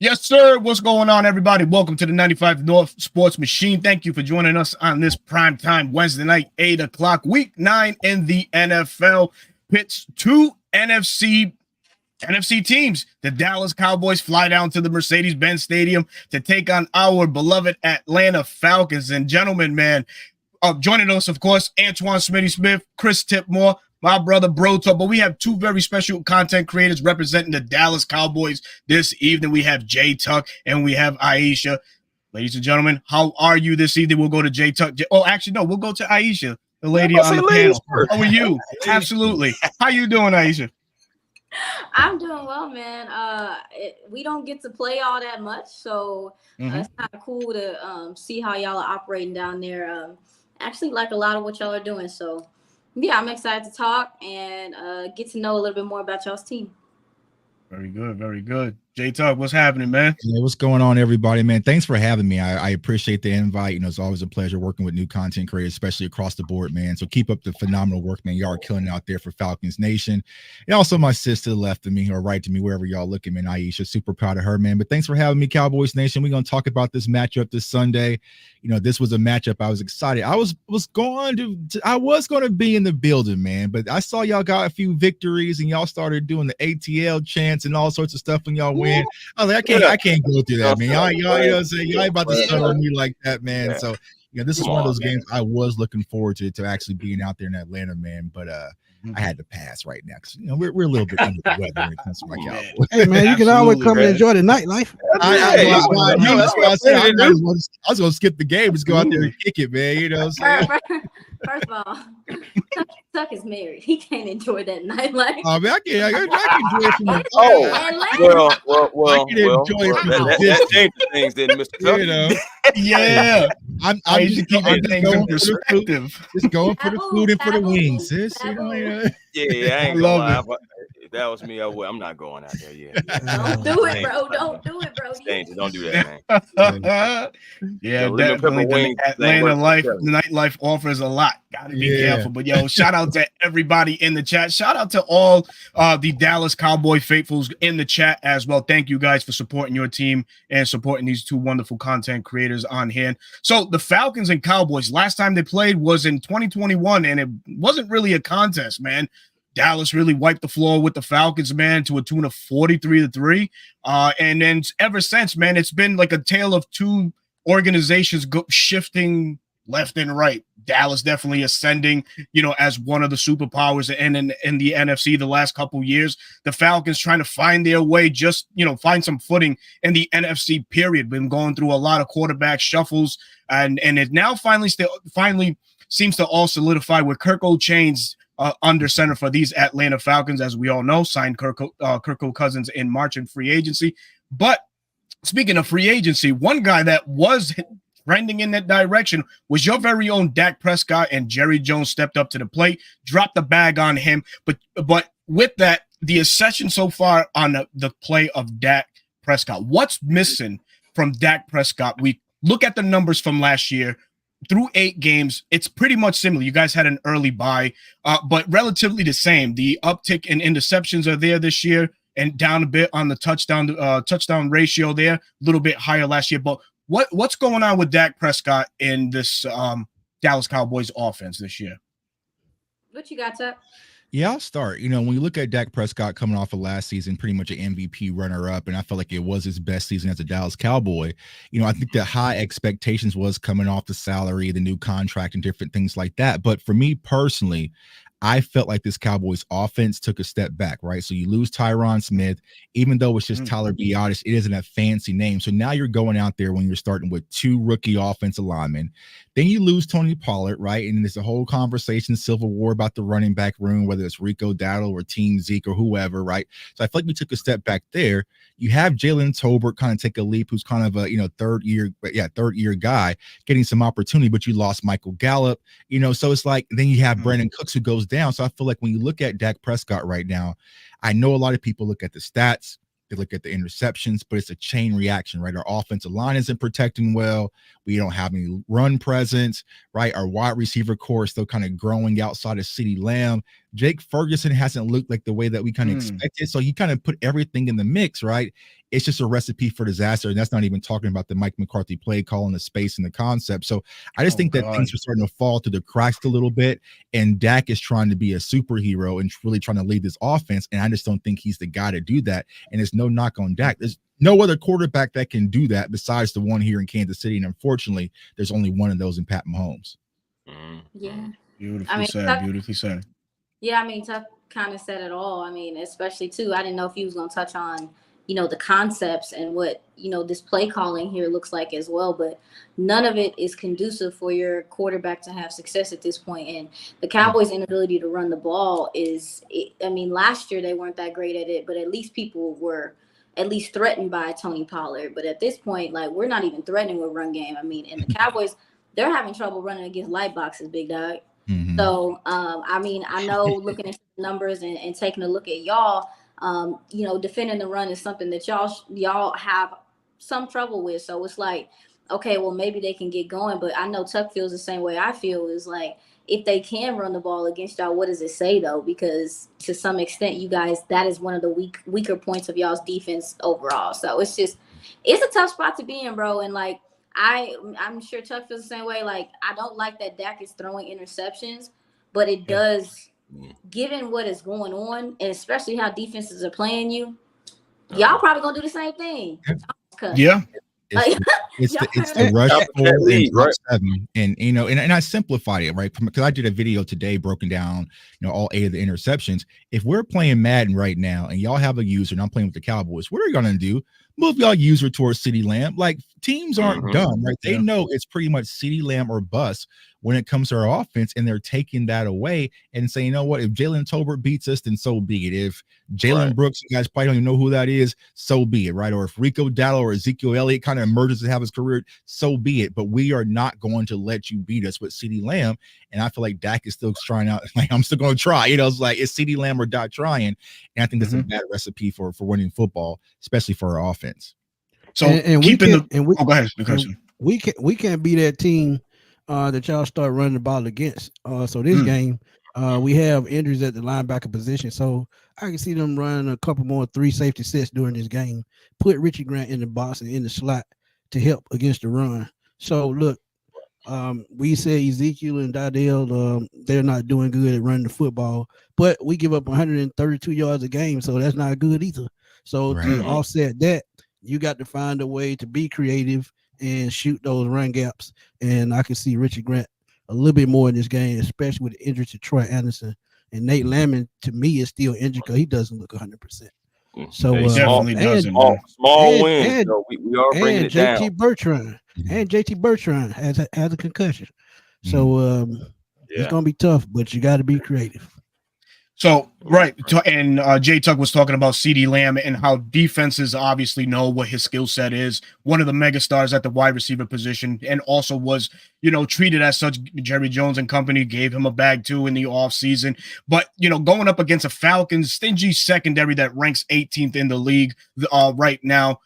Yes, sir. What's going on, everybody? Welcome to the 95 North Sports Machine. Thank you for joining us on this primetime Wednesday night, 8 o'clock, week 9 in the NFL. Pits two NFC teams. The Dallas Cowboys fly down to the Mercedes-Benz Stadium to take on our beloved Atlanta Falcons. And gentlemen, man, joining us, of course, Antoine Smitty Smith, Chris Tipmore, my brother Broto, but we have two very special content creators representing the Dallas Cowboys this evening. We have Jay Tuck and we have Aisha. Ladies and gentlemen, how are you this evening? We'll go to Jay Tuck. Actually, no, we'll go to Aisha, the lady on the panel. How are you? Absolutely. How you doing, Aisha? I'm doing well, man. We don't get to play all that much, so it's kind of cool to see how y'all are operating down there. Actually, like a lot of what y'all are doing. So, yeah, I'm excited to talk and get to know a little bit more about y'all's team. Very good, very good. J Tuck, what's happening, man? Yeah, what's going on, everybody, man? Thanks for having me. I appreciate the invite. It's always a pleasure working with new content creators, especially across the board, man. So keep up the phenomenal work, man. Y'all are killing it out there for Falcons Nation. And also my sister left of me or right to me, wherever y'all looking, man. Aisha, super proud of her, man. But thanks for having me, Cowboys Nation. We're going to talk about this matchup this Sunday. This was a matchup I was excited. I was going to be in the building, man. But I saw y'all got a few victories and y'all started doing the ATL chants and all sorts of stuff when y'all win. I was like, I can't go through that, man. Y'all, you know what I'm saying? Y'all ain't about to start on me like that, man. So, this is one of those games I was looking forward to actually being out there in Atlanta, man. But I had to pass right now because we're a little bit under the weather when it comes to my Cowboys. Hey, man, you can always come and enjoy the nightlife. That's what I said. I was gonna skip the game, just go out there and kick it, man. You know what I'm saying? First of all, Tuck is married. He can't enjoy that nightlife. Oh man, I can enjoy it from the well, I can enjoy it from the that changes things, then, Mr. Tuck. Yeah. I'm just keeping things in perspective. Just going for the food and for the wings, sis. Yeah, I ain't gonna lie. If that was me, I'm not going out there yet. Don't do it, bro. Don't do it, bro. Don't do that, man. Yeah, definitely. The Atlanta life, the nightlife offers a lot. Gotta be careful. But shout out to everybody in the chat. Shout out to all the Dallas Cowboy faithfuls in the chat as well. Thank you guys for supporting your team and supporting these two wonderful content creators on hand. So the Falcons and Cowboys, last time they played was in 2021, and it wasn't really a contest, man. Dallas really wiped the floor with the Falcons, man, to a tune of 43-3. And then ever since, man, it's been like a tale of two organizations shifting left and right. Dallas definitely ascending, as one of the superpowers in the NFC the last couple years. The Falcons trying to find their way, just, find some footing in the NFC period. Been going through a lot of quarterback shuffles, and it now finally seems to all solidify with Kirk O'Chain's under center for these Atlanta Falcons, as we all know, signed Kirk Cousins in March in free agency. But speaking of free agency, one guy that was trending in that direction was your very own Dak Prescott, and Jerry Jones stepped up to the plate, dropped the bag on him. But with that, the accession so far on the play of Dak Prescott, what's missing from Dak Prescott? We look at the numbers from last year. Through 8 games, it's pretty much similar. You guys had an early bye, but relatively the same. The uptick in interceptions are there this year and down a bit on the touchdown ratio there, a little bit higher last year. But what's going on with Dak Prescott in this Dallas Cowboys offense this year? What you got, Tuck? Yeah, I'll start. When you look at Dak Prescott coming off of last season, pretty much an MVP runner-up, and I felt like it was his best season as a Dallas Cowboy. I think the high expectations was coming off the salary, the new contract, and different things like that. But for me personally, I felt like this Cowboys offense took a step back, right? So you lose Tyron Smith, even though it's just Tyler Biadasz, it isn't a fancy name. So now you're going out there when you're starting with 2 rookie offensive linemen. Then you lose Tony Pollard, right? And there's a whole conversation, civil war about the running back room, whether it's Rico Dowdle or Team Zeke or whoever, right? So I feel like we took a step back there. You have Jalen Tolbert kind of take a leap, who's kind of a third year guy getting some opportunity, but you lost Michael Gallup, so it's like then you have Brandon Cooks who goes down. So I feel like when you look at Dak Prescott right now, I know a lot of people look at the stats, they look at the interceptions, but it's a chain reaction, right? Our offensive line isn't protecting well. We don't have any run presence, right? Our wide receiver core is still kind of growing outside of CeeDee Lamb. Jake Ferguson hasn't looked like the way that we kind of expected. So he kind of put everything in the mix, right? It's just a recipe for disaster. And that's not even talking about the Mike McCarthy play call and the space and the concept. So I just think that things are starting to fall through the cracks a little bit. And Dak is trying to be a superhero and really trying to lead this offense. And I just don't think he's the guy to do that. And there's no knock on Dak. There's no other quarterback that can do that besides the one here in Kansas City. And unfortunately, there's only one of those in Pat Mahomes. Yeah. Beautifully said. Beautifully said. Yeah, I mean, Tuck kind of said it all. I mean, especially too, I didn't know if he was going to touch on, the concepts and what, this play calling here looks like as well. But none of it is conducive for your quarterback to have success at this point. And the Cowboys' inability to run the ball last year they weren't that great at it, but at least people were at least threatened by Tony Pollard. But at this point, like, we're not even threatening with run game. I mean, and the Cowboys, they're having trouble running against light boxes, big dog. So, I know looking at the numbers and taking a look at y'all, defending the run is something that y'all have some trouble with. So it's like, okay, well, maybe they can get going. But I know Tuck feels the same way I feel, is like, if they can run the ball against y'all, what does it say, though? Because to some extent, you guys, that is one of the weaker points of y'all's defense overall. So it's a tough spot to be in, bro. And like, I'm sure Chuck feels the same way. Like, I don't like that Dak is throwing interceptions, but it does, given what is going on, and especially how defenses are playing you, y'all probably gonna do the same thing. Yeah. It's the rush forward and drop 7, and I simplified it, right? Because I did a video today broken down, all 8 of the interceptions. If we're playing Madden right now and y'all have a user and I'm playing with the Cowboys, what are you gonna do? Move y'all user towards CeeDee Lamb. Like, teams aren't dumb, right? They know it's pretty much CeeDee Lamb or bust when it comes to our offense, and they're taking that away and saying, you know what, if Jalen Tolbert beats us, then so be it. If Jalen Brooks, you guys probably don't even know who that is, so be it, right? Or if Rico Dowdle or Ezekiel Elliott kind of emerges to have his career, so be it. But we are not going to let you beat us with CeeDee Lamb. And I feel like Dak is still trying out. Like, I'm still going to try. It's like, it's CeeDee Lamb or not trying. And I think that's a bad recipe for winning football, especially for our offense. So we can't be that team that y'all start running the ball against. So this game, we have injuries at the linebacker position. So I can see them running a couple more 3 safety sets during this game. Put Richie Grant in the box and in the slot to help against the run. So look, we said Ezekiel and Dardell, they're not doing good at running the football, but we give up 132 yards a game, so that's not good either. So to offset that, you got to find a way to be creative and shoot those run gaps. And I can see Richie Grant a little bit more in this game, especially with the injury to Troy Anderson. And Nate Lamon, to me, is still injured because he doesn't look 100%. So definitely doesn't. Small wins. So we are bringing it down. JT Bertrand has a concussion. So it's gonna be tough, but you got to be creative. So, and Jay Tuck was talking about CeeDee Lamb and how defenses obviously know what his skill set is. One of the megastars at the wide receiver position, and also was, treated as such. Jerry Jones and company gave him a bag too in the offseason. But, going up against a Falcons stingy secondary that ranks 18th in the league right now.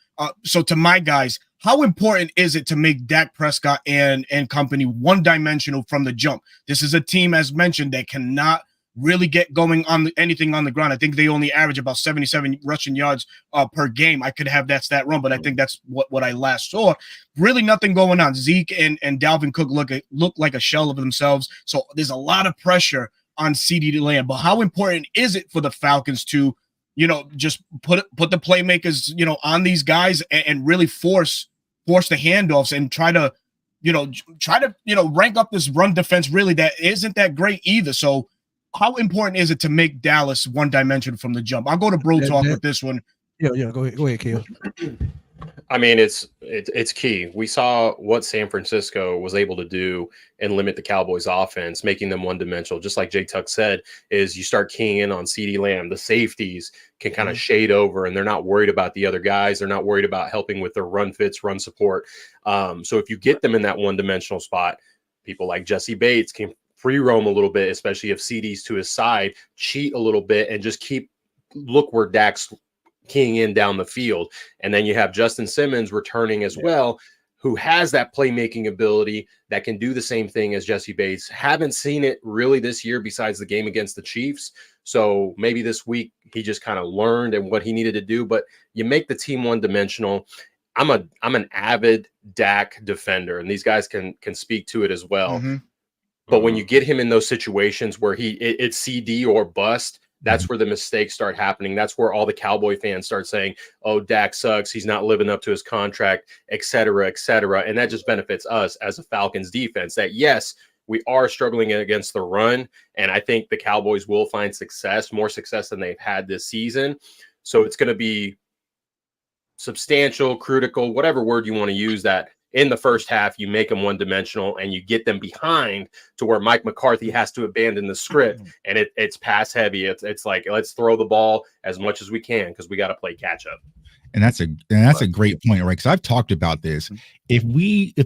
So to my guys, how important is it to make Dak Prescott and company one-dimensional from the jump? This is a team, as mentioned, that cannot really get going on anything on the ground. I think they only average about 77 rushing yards per game. I could have that stat wrong, but I think that's what I last saw. Really nothing going on. Zeke and Dalvin Cook look like a shell of themselves. So there's a lot of pressure on CeeDee Lamb. But how important is it for the Falcons to, just put the playmakers, on these guys and really force the handoffs and try to rank up this run defense really that isn't that great either. So how important is it to make Dallas one-dimensional from the jump? I'll go to Bro Talk with this one. Yeah, go ahead, Kale. I mean, it's key. We saw what San Francisco was able to do and limit the Cowboys' offense, making them one-dimensional. Just like Jay Tuck said, is you start keying in on CeeDee Lamb. The safeties can kind of shade over, and they're not worried about the other guys. They're not worried about helping with their run fits, run support. So if you get them in that one-dimensional spot, people like Jesse Bates can free roam a little bit, especially if CD's to his side, cheat a little bit and just look where Dak's keying in down the field. And then you have Justin Simmons returning as well, who has that playmaking ability that can do the same thing as Jesse Bates. Haven't seen it really this year besides the game against the Chiefs. So maybe this week he just kind of learned and what he needed to do, but you make the team one-dimensional. I'm an avid Dak defender, and these guys can speak to it as well. Mm-hmm. But when you get him in those situations where it's CD or bust, that's where the mistakes start happening. That's where all the Cowboy fans start saying, oh, Dak sucks. He's not living up to his contract, et cetera, et cetera. And that just benefits us as a Falcons defense that, yes, we are struggling against the run. And I think the Cowboys will find success, more success than they've had this season. So it's going to be substantial, critical, whatever word you want to use, that in the first half, you make them one-dimensional and you get them behind to where Mike McCarthy has to abandon the script, and it's pass heavy. It's like, let's throw the ball as much as we can because we got to play catch up. And that's a great point, right? Because I've talked about this. If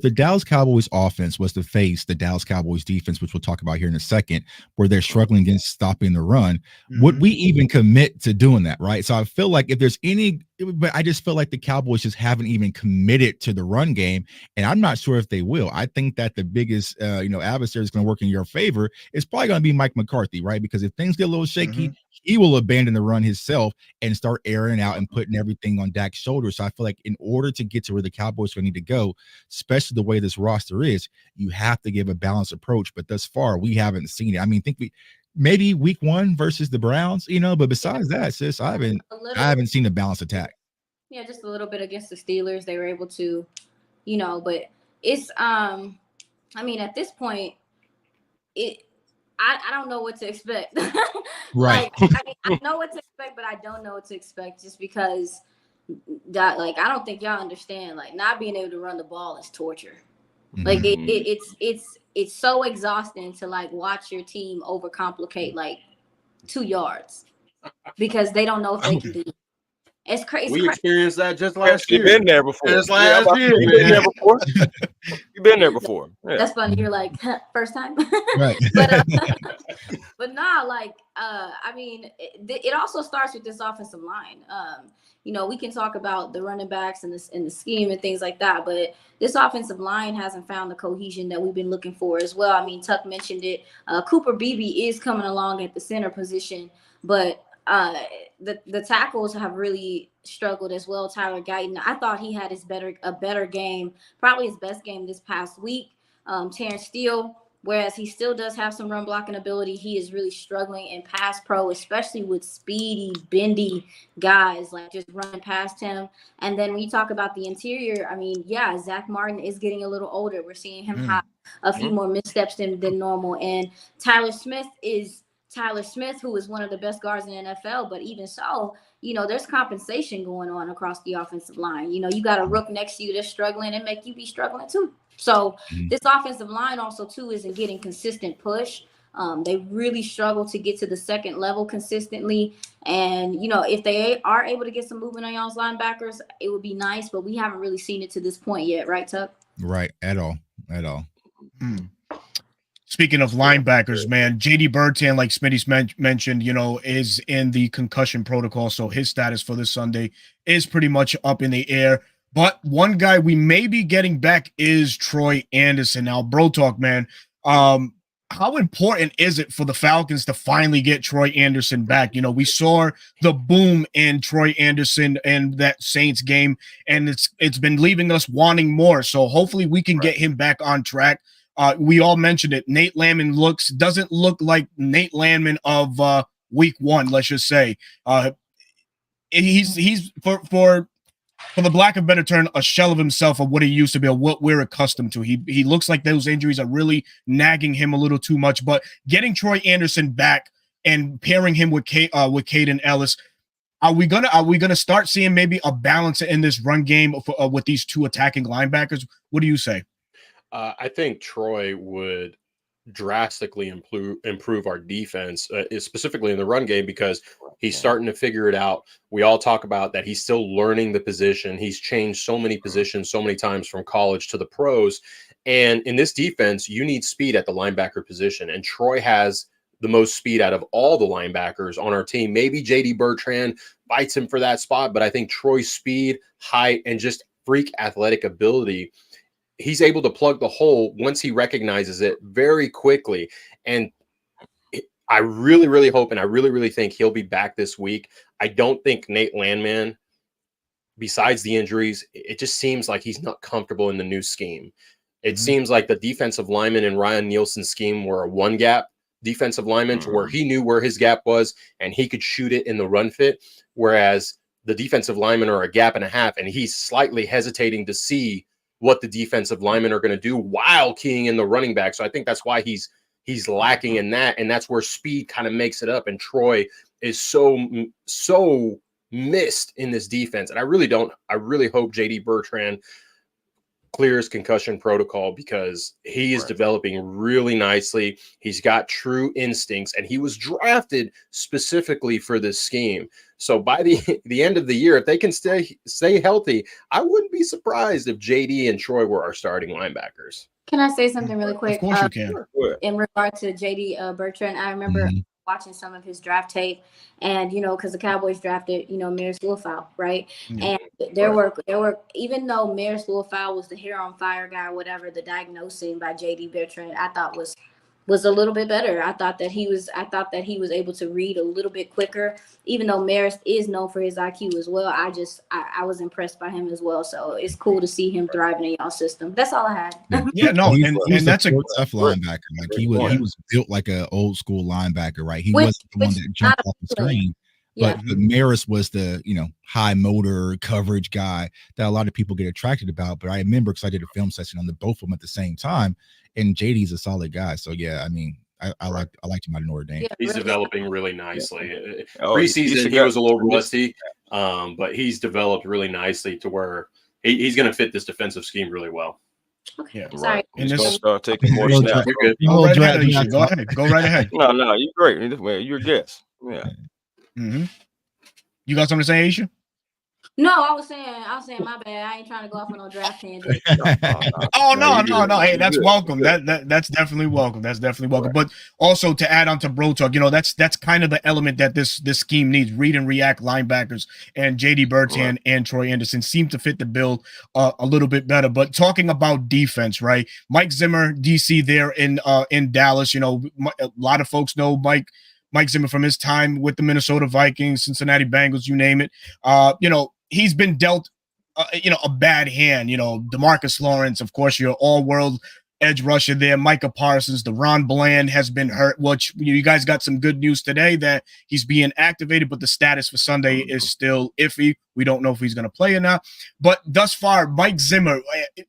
the Dallas Cowboys offense was to face the Dallas Cowboys defense, which we'll talk about here in a second, where they're struggling against stopping the run, would we even commit to doing that, right? So I feel like if there's but I just feel like the Cowboys just haven't even committed to the run game, and I'm not sure if they will. I think that the biggest adversary is going to work in your favor is probably going to be Mike McCarthy, right? Because if things get a little shaky, he will abandon the run himself and start airing out and putting everything on Dak's shoulders. So I feel like in order to get to where the Cowboys are going to need to go, especially the way this roster is, you have to give a balanced approach. But thus far, we haven't seen it. I mean, maybe week 1 versus the Browns, but besides that, sis, I haven't seen a balanced attack. Yeah, just a little bit against the Steelers. They were able to, but it's I mean, at this point, I don't know what to expect. Right. I know what to expect, but I don't know what to expect just because that, I don't think y'all understand, not being able to run the ball is torture. It's so exhausting to watch your team overcomplicate 2 yards because they don't know if they can do it. It's crazy. We experienced that just last year. You've been there before. Just last year. You've been there before. You've been there before. Yeah. That's funny. You're like, first time. Right. But nah, I mean, it also starts with this offensive line. We can talk about the running backs and the scheme and things like that, but this offensive line hasn't found the cohesion that we've been looking for as well. I mean, Tuck mentioned it. Cooper Beebe is coming along at the center position, but the tackles have really struggled as well. Tyler Guyton, I thought he had a better game, probably his best game this past week. Terrence Steele, whereas he still does have some run blocking ability, he is really struggling in pass pro, especially with speedy, bendy guys just running past him. And then when you talk about the interior, I mean, yeah, Zach Martin is getting a little older. We're seeing him have a few more missteps than normal. And Tyler Smith, who is one of the best guards in the NFL, but even so, there's compensation going on across the offensive line. You got a rook next to you that's struggling and make you be struggling too. So this offensive line also too isn't getting consistent push. They really struggle to get to the second level consistently. And, if they are able to get some movement on y'all's linebackers, it would be nice, but we haven't really seen it to this point yet. Right, Tuck? Right. At all. Speaking of linebackers, man, JD Bertan, like Smitty's mentioned, is in the concussion protocol. So his status for this Sunday is pretty much up in the air. But one guy we may be getting back is Troy Anderson. Now, bro talk, man. How important is it for the Falcons to finally get Troy Anderson back? We saw the boom in Troy Anderson in that Saints game, and it's been leaving us wanting more. So hopefully we can get him back on track. We all mentioned it. Nate Landman doesn't look like Nate Landman of week 1, let's just say. He's for the lack of a better term, a shell of himself of what he used to be, or what we're accustomed to. He looks like those injuries are really nagging him a little too much. But getting Troy Anderson back and pairing him with Caden Ellis, are we gonna start seeing maybe a balance in this run game with these 2 attacking linebackers? What do you say? I think Troy would drastically improve our defense, specifically in the run game, because he's starting to figure it out. We all talk about that he's still learning the position. He's changed so many positions so many times from college to the pros. And in this defense, you need speed at the linebacker position. And Troy has the most speed out of all the linebackers on our team. Maybe JD Bertrand fights him for that spot, but I think Troy's speed, height, and just freak athletic ability he's able to plug the hole once he recognizes it very quickly. And I really, really hope and I really, really think he'll be back this week. I don't think Nate Landman, besides the injuries, it just seems like he's not comfortable in the new scheme. It seems like the defensive lineman in Ryan Nielsen's scheme were a one gap defensive lineman to where he knew where his gap was and he could shoot it in the run fit. Whereas the defensive linemen are a gap and a half, and he's slightly hesitating to see what the defensive linemen are going to do while keying in the running back. So I think that's why he's lacking in that. And that's where speed kind of makes it up. And Troy is so missed in this defense. And I really hope JD Bertrand clears concussion protocol because he is developing really nicely. He's got true instincts and he was drafted specifically for this scheme. So by the end of the year, if they can stay healthy, I wouldn't be surprised if JD and Troy were our starting linebackers. Can I say something really quick? Of course you can. In regard to JD Bertrand, I remember watching some of his draft tape, and because the Cowboys drafted Maris Liufau, right? And there were even though Maris Liufau was the hair on fire guy or whatever, the diagnosing by JD Bertrand I thought was a little bit better. I thought that he was able to read a little bit quicker, even though Maris is known for his IQ as well. I was impressed by him as well. So it's cool to see him thriving in y'all system. That's all I had. Yeah, no, and that's a tough linebacker. Like he was built like an old school linebacker, right? He wasn't the one that jumped off the screen. But Maris was the high motor coverage guy that a lot of people get attracted about. But I remember because I did a film session on both of them at the same time, and JD's a solid guy. So yeah, I mean, I liked him out of Notre Dame. Yeah, he's developing really nicely. Preseason he was a little rusty, but he's developed really nicely to where he's going to fit this defensive scheme really well. Okay, right. Sorry. And just start taking more snaps. Go right ahead. Go right ahead. No, you're great. You're a guest. Yeah. Mm-hmm. You got something to say, Aisha? No, I was saying my bad. I ain't trying to go off on no draft tangent. No. Hey, that's welcome. That's definitely welcome. That's definitely welcome. Right. But also to add on to Bro Talk, that's kind of the element that this scheme needs. Read and react linebackers, and JD Bertrand and Troy Anderson seem to fit the bill a little bit better. But talking about defense, right? Mike Zimmer, DC there in Dallas. A lot of folks know Mike Zimmer from his time with the Minnesota Vikings, Cincinnati Bengals, you name it. He's been dealt, a bad hand. DeMarcus Lawrence, of course, your all-world edge rusher there. Micah Parsons, Deron Bland has been hurt, which you guys got some good news today that he's being activated, but the status for Sunday is still iffy. We don't know if he's going to play or not. But thus far, Mike Zimmer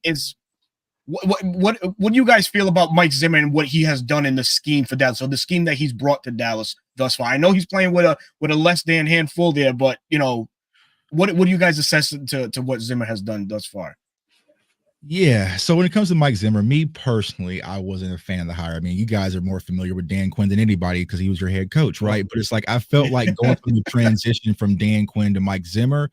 is – What do you guys feel about Mike Zimmer and what he has done in the scheme for Dallas? So the scheme that he's brought to Dallas thus far. I know he's playing with a less than handful there, but what do you guys assess to what Zimmer has done thus far? Yeah. So when it comes to Mike Zimmer, me personally, I wasn't a fan of the hire. I mean, you guys are more familiar with Dan Quinn than anybody because he was your head coach, right? But it's like I felt like going through the transition from Dan Quinn to Mike Zimmer,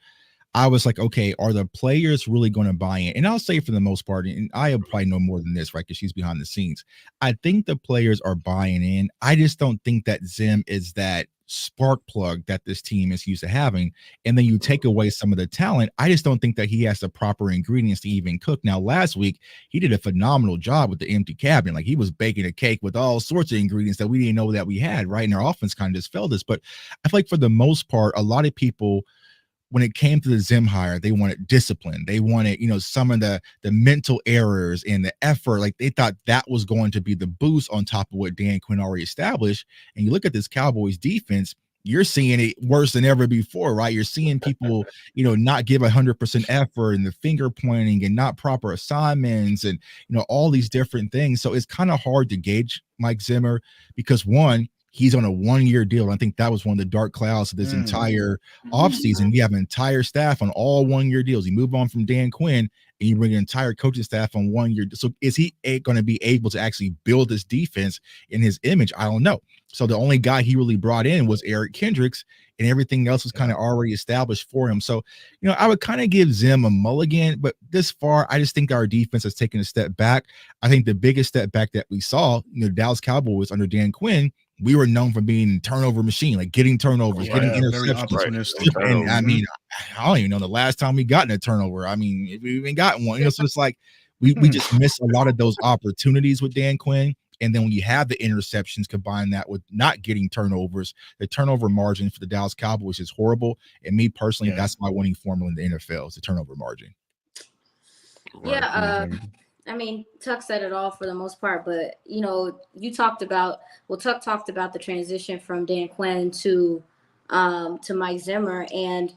I was like, okay, are the players really going to buy in? And I'll say for the most part, and I probably know more than this, right? Because she's behind the scenes. I think the players are buying in. I just don't think that Zim is that spark plug that this team is used to having. And then you take away some of the talent. I just don't think that he has the proper ingredients to even cook. Now, last week, he did a phenomenal job with the empty cabinet. Like he was baking a cake with all sorts of ingredients that we didn't know that we had, right? And our offense kind of just failed us. But I feel like for the most part, a lot of people, when it came to the Zim hire, they wanted discipline. They wanted, some of the mental errors and the effort. Like they thought that was going to be the boost on top of what Dan Quinn already established. And you look at this Cowboys defense, you're seeing it worse than ever before, right? You're seeing people, not give 100% effort and the finger pointing and not proper assignments and, all these different things. So it's kind of hard to gauge Mike Zimmer because one, he's on a 1-year deal. I think that was one of the dark clouds of this entire offseason. You have an entire staff on all 1-year deals. You move on from Dan Quinn and you bring an entire coaching staff on 1 year. So is he going to be able to actually build this defense in his image? I don't know. So the only guy he really brought in was Eric Kendricks, and everything else was kind of already established for him. So, I would kind of give Zim a mulligan, but this far, I just think our defense has taken a step back. I think the biggest step back that we saw, Dallas Cowboys under Dan Quinn, we were known for being turnover machine, like getting turnovers, getting interceptions. And I mean, I don't even know the last time we got in a turnover. I mean, we even gotten one. So it's like We just miss a lot of those opportunities with Dan Quinn. And then when you have the interceptions, combine that with not getting turnovers, the turnover margin for the Dallas Cowboys is horrible. And me personally, that's my winning formula in the NFL is the turnover margin. Yeah, I mean, Tuck said it all for the most part, but you know, Tuck talked about the transition from Dan Quinn to Mike Zimmer, and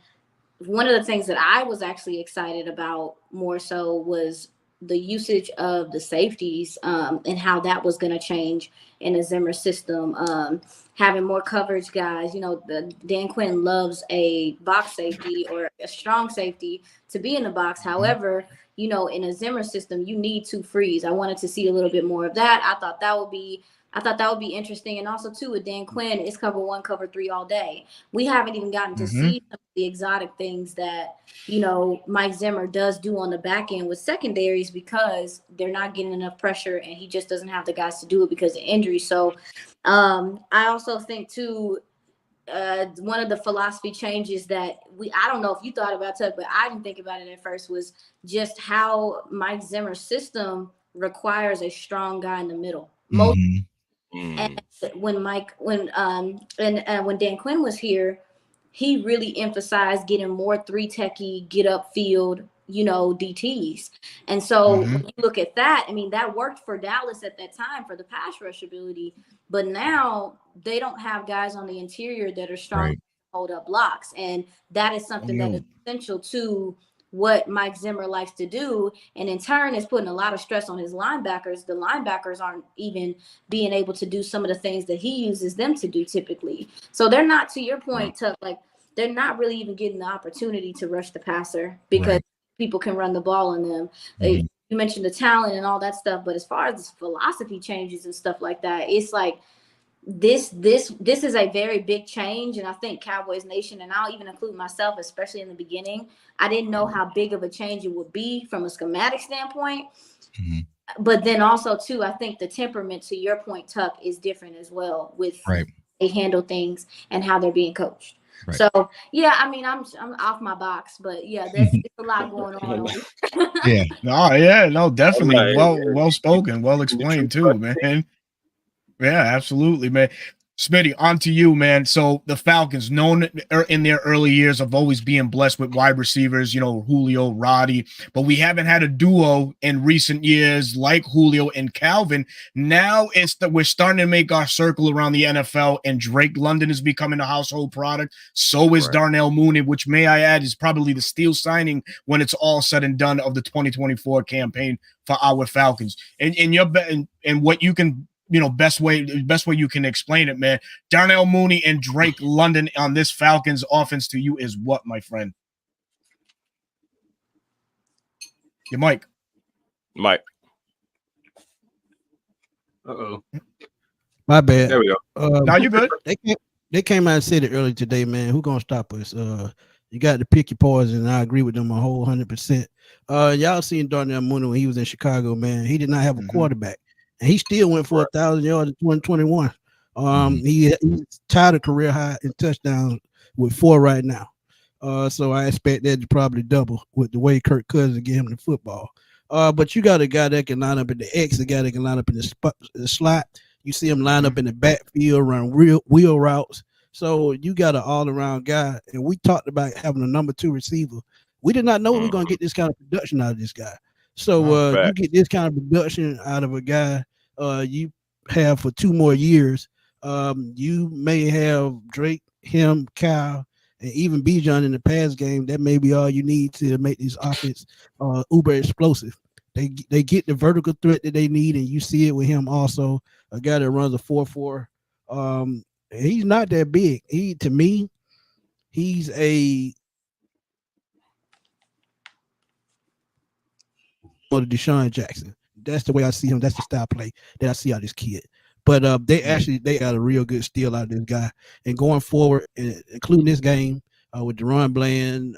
one of the things that I was actually excited about more so was the usage of the safeties and how that was going to change in the Zimmer system. Having more coverage guys, you know, Dan Quinn loves a box safety or a strong safety to be in the box. However, you know, in a Zimmer system, you need to freeze. I wanted to see a little bit more of that. I thought that would be interesting. And also, too, with Dan Quinn, it's cover 1, cover 3 all day. We haven't even gotten to see some of the exotic things that, you know, Mike Zimmer does do on the back end with secondaries because they're not getting enough pressure and he just doesn't have the guys to do it because of injury. So I also think, too, one of the philosophy changes that I don't know if you thought about it, but I didn't think about it at first, was just how Mike Zimmer's system requires a strong guy in the middle. And when Dan Quinn was here, he really emphasized getting more 3-techie, get up field, you know, DTs. And so when you look at that, I mean, that worked for Dallas at that time for the pass rush ability. But now they don't have guys on the interior that are strong to hold up blocks. And that is something that is essential to what Mike Zimmer likes to do. And in turn, is putting a lot of stress on his linebackers. The linebackers aren't even being able to do some of the things that he uses them to do typically. So they're not, to your point, Tuck, like they're not really even getting the opportunity to rush the passer because people can run the ball on them. You mentioned the talent and all that stuff, but as far as this philosophy changes and stuff like that, it's like this is a very big change. And I think Cowboys Nation, and I'll even include myself, especially in the beginning, I didn't know how big of a change it would be from a schematic standpoint. But then also, too, I think the temperament, to your point, Tuck, is different as well with they handle things and how they're being coached. So yeah, I mean, I'm off my box, but yeah, it's a lot going on. No, definitely. Well spoken, well explained too, man. Yeah, absolutely, man. Smitty, on to you, man. So the Falcons, known in their early years of always being blessed with wide receivers, you know, Julio, Roddy, but we haven't had a duo in recent years like Julio and Calvin. Now we're starting to make our circle around the NFL, and Drake London is becoming a household product. So is Darnell Mooney, which, may I add, is probably the steal signing when it's all said and done of the 2024 campaign for our Falcons. And what you can, you know, best way you can explain it, man. Darnell Mooney and Drake London on this Falcons offense to you is what, my friend? Your mic. Uh-oh. My bad. There we go. Now you good. They came out and said it earlier today, man. Who gonna stop us? You got to pick your poison, and I agree with them a whole 100%. Y'all seen Darnell Mooney when he was in Chicago, man. He did not have a quarterback. And he still went for 1,000 yards in 2021. He's tied a career high in touchdowns with 4 right now. So I expect that to probably double with the way Kirk Cousins get him the football. But you got a guy that can line up in the X, a guy that can line up in the slot. You see him line up in the backfield, run wheel routes. So you got an all-around guy. And we talked about having a number 2 receiver. We did not know we were going to get this kind of production out of this guy. So you get this kind of production out of a guy you have for 2 more years. You may have Drake, him, Kyle, and even Bijan in the pass game. That may be all you need to make this offense uber explosive. They get the vertical threat that they need, and you see it with him also, a guy that runs a 4.4. He's not that big. To me, he's a Deshaun Jackson. That's the way I see him. That's the style play that I see out of this kid. But they got a real good steal out of this guy. And going forward, including this game with Deron Bland,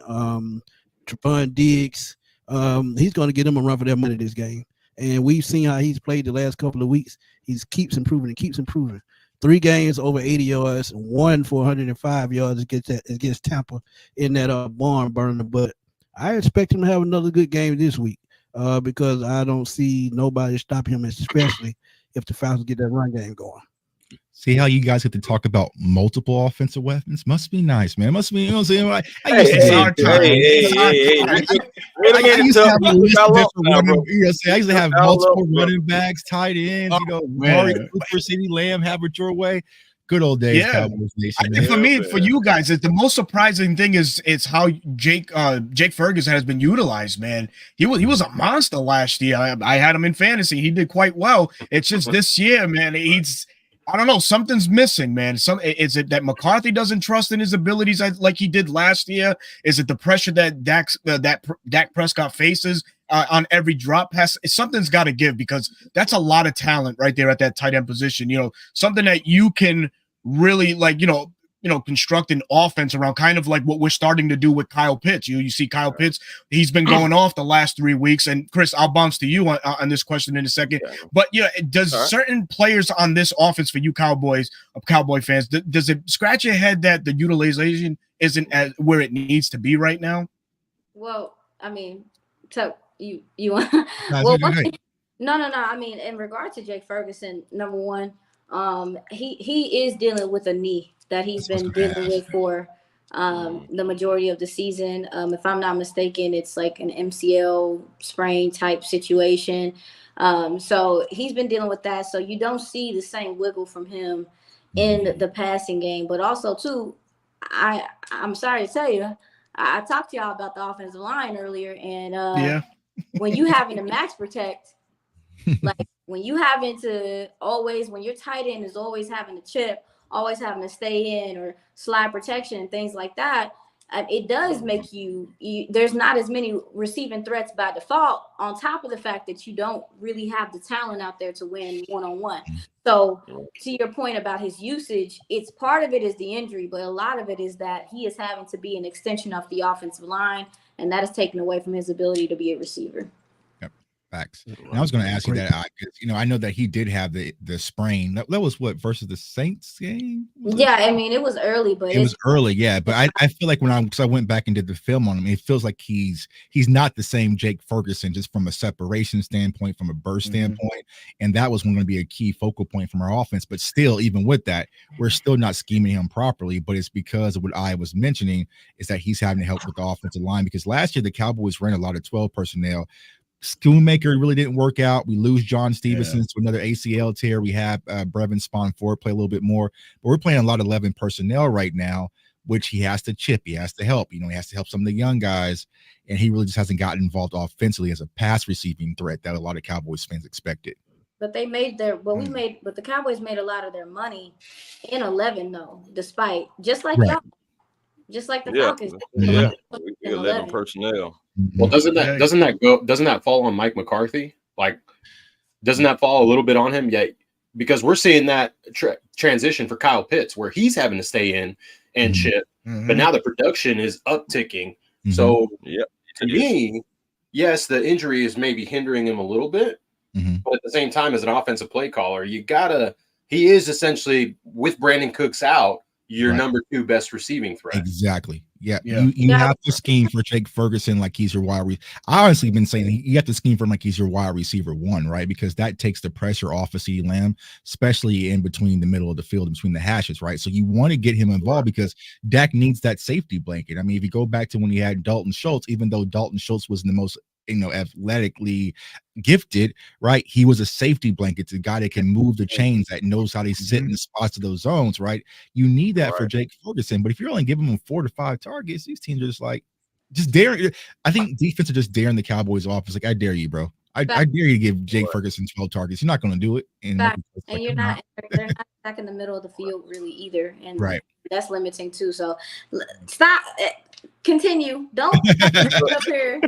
Trevon Diggs, he's going to get them a run for their money this game. And we've seen how he's played the last couple of weeks. He keeps improving and keeps improving. 3 games over 80 yards, 1 for 105 yards against Tampa in that barn burner. But I expect him to have another good game this week. because I don't see nobody stopping him, especially if the Falcons get that run game going. See how you guys get to talk about multiple offensive weapons? Must be nice, man. Must be, you know what I'm saying? I used to have I used to have multiple running backs, tight ends, Mari Cooper, CeeDee Lamb, have it your way. Good old days, Cowboys Nation. For you guys, the most surprising thing is how Jake Ferguson has been utilized, man. He was a monster last year. I had him in fantasy. He did quite well. It's just this year, man, I don't know. Something's missing, man. Is it that McCarthy doesn't trust in his abilities like he did last year? Is it the pressure that Dak Prescott faces on every drop pass? Something's got to give, because that's a lot of talent right there at that tight end position. Something that you can really construct an offense around, kind of like what we're starting to do with Kyle Pitts. You see Kyle Pitts, he's been going off the last 3 weeks. And Chris, I'll bounce to you on this question in a second. But does certain players on this offense for you Cowboy fans, does it scratch your head that the utilization isn't where it needs to be right now? Well, I mean, so you want no. I mean, in regard to Jake Ferguson, number one, he is dealing with a knee that he's been dealing with for the majority of the season. If I'm not mistaken, it's like an MCL sprain type situation. So he's been dealing with that. So you don't see the same wiggle from him in the passing game. But also, too, I'm sorry to tell you, I talked to y'all about the offensive line earlier. And when you having to max protect, like when you having to when your tight end is always having to chip, always having to stay in or slide protection and things like that, it does make you there's not as many receiving threats by default, on top of the fact that you don't really have the talent out there to win one-on-one. So to your point about his usage, it's part of it is the injury, but a lot of it is that he is having to be an extension of the offensive line, and that is taken away from his ability to be a receiver. Facts. And I was going to ask you that, I know that he did have the sprain. That was what, versus the Saints game? I mean, it was early, but it was early, yeah. But I feel like because I went back and did the film on him, it feels like he's not the same Jake Ferguson, just from a separation standpoint, from a burst standpoint, and that was going to be a key focal point from our offense. But still, even with that, we're still not scheming him properly. But it's because of what I was mentioning, is that he's having to help with the offensive line, because last year the Cowboys ran a lot of 12 personnel. Schoonmaker really didn't work out. We lose John Stevenson to another ACL tear. We have Brevin Sponford play a little bit more, but we're playing a lot of 11 personnel right now, which he has to chip. He has to help. He has to help some of the young guys, and he really just hasn't gotten involved offensively as a pass receiving threat that a lot of Cowboys fans expected. But they made but the Cowboys made a lot of their money in 11 though, despite just like the Falcons. Yeah, 11 personnel. Well, doesn't that fall on Mike McCarthy? Like, doesn't that fall a little bit on him? Yet, because we're seeing that transition for Kyle Pitts, where he's having to stay in and chip, but now the production is upticking. So, to me, yes, the injury is maybe hindering him a little bit, but at the same time, as an offensive play caller, he is essentially, with Brandon Cooks out, your number 2 best receiving threat. Exactly. Yeah. You have to scheme for Jake Ferguson like he's your wide receiver. I honestly been saying you have to scheme for him like he's your wide receiver 1, right? Because that takes the pressure off of CeeDee Lamb, especially in between the middle of the field, between the hashes, right? So you want to get him involved because Dak needs that safety blanket. I mean, if you go back to when he had Dalton Schultz, even though Dalton Schultz was the most athletically gifted, right? He was a safety blanket, the guy that can move the chains, that knows how to sit in the spots of those zones, right? You need that for Jake Ferguson. But if you're only giving him 4 to 5 targets, these teams are just daring. I think defense are just daring the Cowboys off. It's like, I dare you, bro. I dare you to give Jake Ferguson 12 targets. You're not going to do it. And you're not. They're not back in the middle of the field really either, and that's limiting too. So stop. Continue. Don't up here.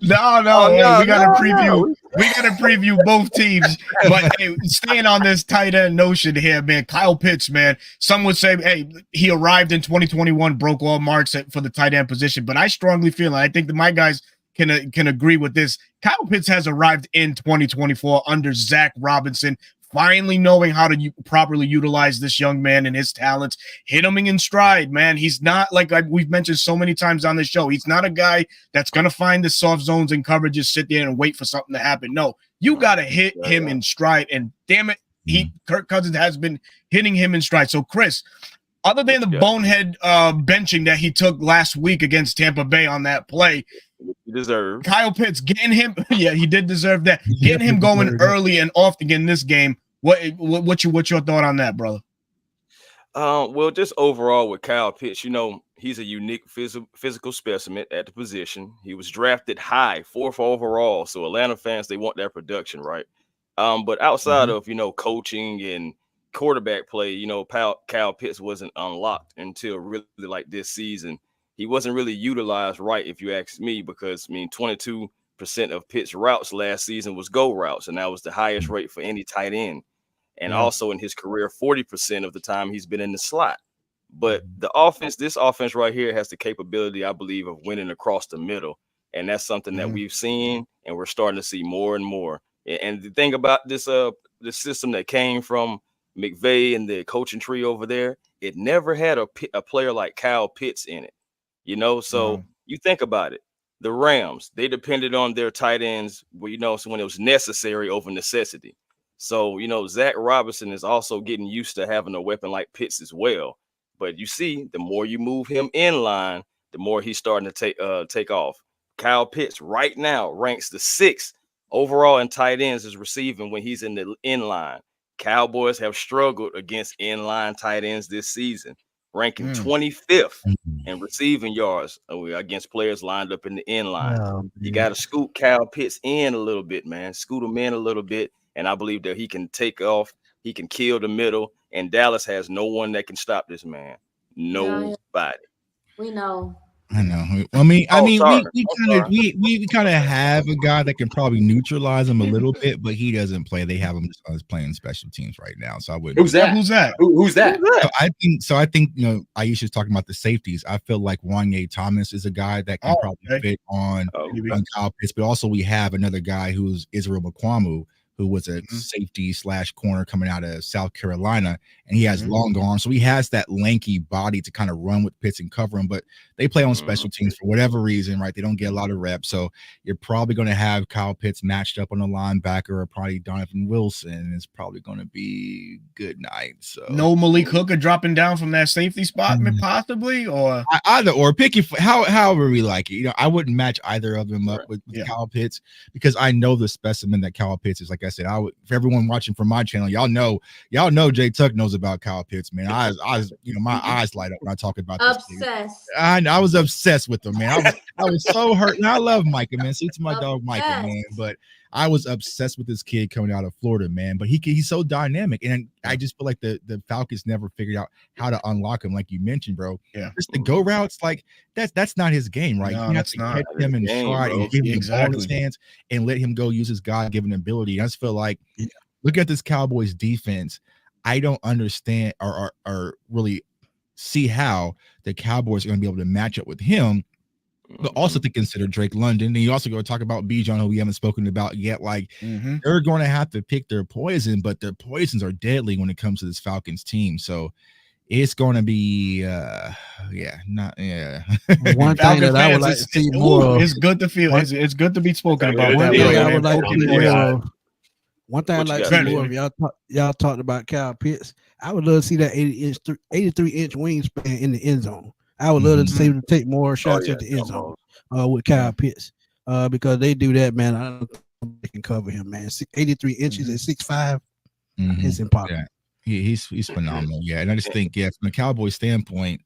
No. We gotta preview. We gotta preview both teams. But hey, staying on this tight end notion here, man. Kyle Pitts, man. Some would say, hey, he arrived in 2021, broke all marks for the tight end position. But I strongly feel, and I think that my guys can agree with this. Kyle Pitts has arrived in 2024 under Zach Robinson. finally knowing how to properly utilize this young man and his talents, hit him in stride, man. He's not like we've mentioned so many times on this show. He's not a guy that's going to find the soft zones and coverages, sit there and wait for something to happen. No, you got to hit him in stride. And damn it, Kirk Cousins has been hitting him in stride. So, Chris, other than the bonehead benching that he took last week against Tampa Bay on that play, he deserved. Kyle Pitts getting him. Yeah, he did deserve that. Getting him going early and often in this game. What's your thought on that, brother? Well, just overall with Kyle Pitts, he's a unique physical specimen at the position. He was drafted high, 4th overall. So Atlanta fans, they want that production, right? But outside of coaching and quarterback play, Kyle Pitts wasn't unlocked until really like this season. He wasn't really utilized right, if you ask me, because 22% of Pitts' routes last season was go routes, and that was the highest rate for any tight end. And also in his career, 40% of the time he's been in the slot. But this offense right here has the capability, I believe, of winning across the middle. And that's something that we've seen and we're starting to see more and more. And the thing about this, the system that came from McVay and the coaching tree over there, it never had a player like Kyle Pitts in it. So you think about it. The Rams, they depended on their tight ends, when it was necessary over necessity. So, Zach Robinson is also getting used to having a weapon like Pitts as well. But you see, the more you move him in line, the more he's starting to take off. Kyle Pitts right now ranks the 6th overall in tight ends as receiving when he's in the in line. Cowboys have struggled against in-line tight ends this season, ranking 25th in receiving yards against players lined up in the end line. You got to scoot Kyle Pitts in a little bit, man. Scoot him in a little bit, and I believe that he can take off. He can kill the middle, and Dallas has no one that can stop this man. Nobody. We know. I know. We kind of have a guy that can probably neutralize him a little bit, but he doesn't play. They have him playing special teams right now. So I wouldn't. Who's that? Who's that? So I think Aisha's talking about the safeties. I feel like Wanye Thomas is a guy that can probably fit on Kyle Pitts, but also we have another guy who's Israel Mukuamu, who was a safety / corner coming out of South Carolina, and he has long arms. So he has that lanky body to kind of run with Pitts and cover him, but they play on special teams for whatever reason, right? They don't get a lot of reps. So you're probably going to have Kyle Pitts matched up on the linebacker, or probably Donovan Wilson. It's probably going to be good night. So no Malik Hooker dropping down from that safety spot, possibly, or either or. Pick it however we like it. I wouldn't match either of them up with Kyle Pitts, because I know the specimen that Kyle Pitts is. Like I said, for everyone watching from my channel, y'all know Jay Tuck knows about Kyle Pitts, man. My eyes light up when I talk about obsessed. This I was obsessed with him, man. I was so hurt, and I love Micah, man. See to my dog Micah, man. But I was obsessed with this kid coming out of Florida, man. But he's so dynamic, and I just feel like the Falcons never figured out how to unlock him, like you mentioned, bro. Yeah, just the go routes, like that's not his game, right? No, you have to catch him in stride and give him the ball in his hands and let him go use his God-given ability. I just feel like, look at this Cowboys defense. I don't understand or really see how the Cowboys are going to be able to match up with him. But also to consider Drake London. And you also go to talk about Bijan, who we haven't spoken about yet. Like, they're going to have to pick their poison, but their poisons are deadly when it comes to this Falcons team. So it's going to be, One thing that I would like to see more. It's good to feel. It's good to be spoken about. One thing I would like to see more. One thing I'd like to see more of, y'all talked about Kyle Pitts. I would love to see that 83-inch wingspan in the end zone. I would love to see them take more shots at the end zone with Kyle Pitts, because they do that, man. I don't think they can cover him, man. 83 inches at 6'5", it's impossible. Yeah. He's phenomenal, and I just think, from a Cowboys standpoint,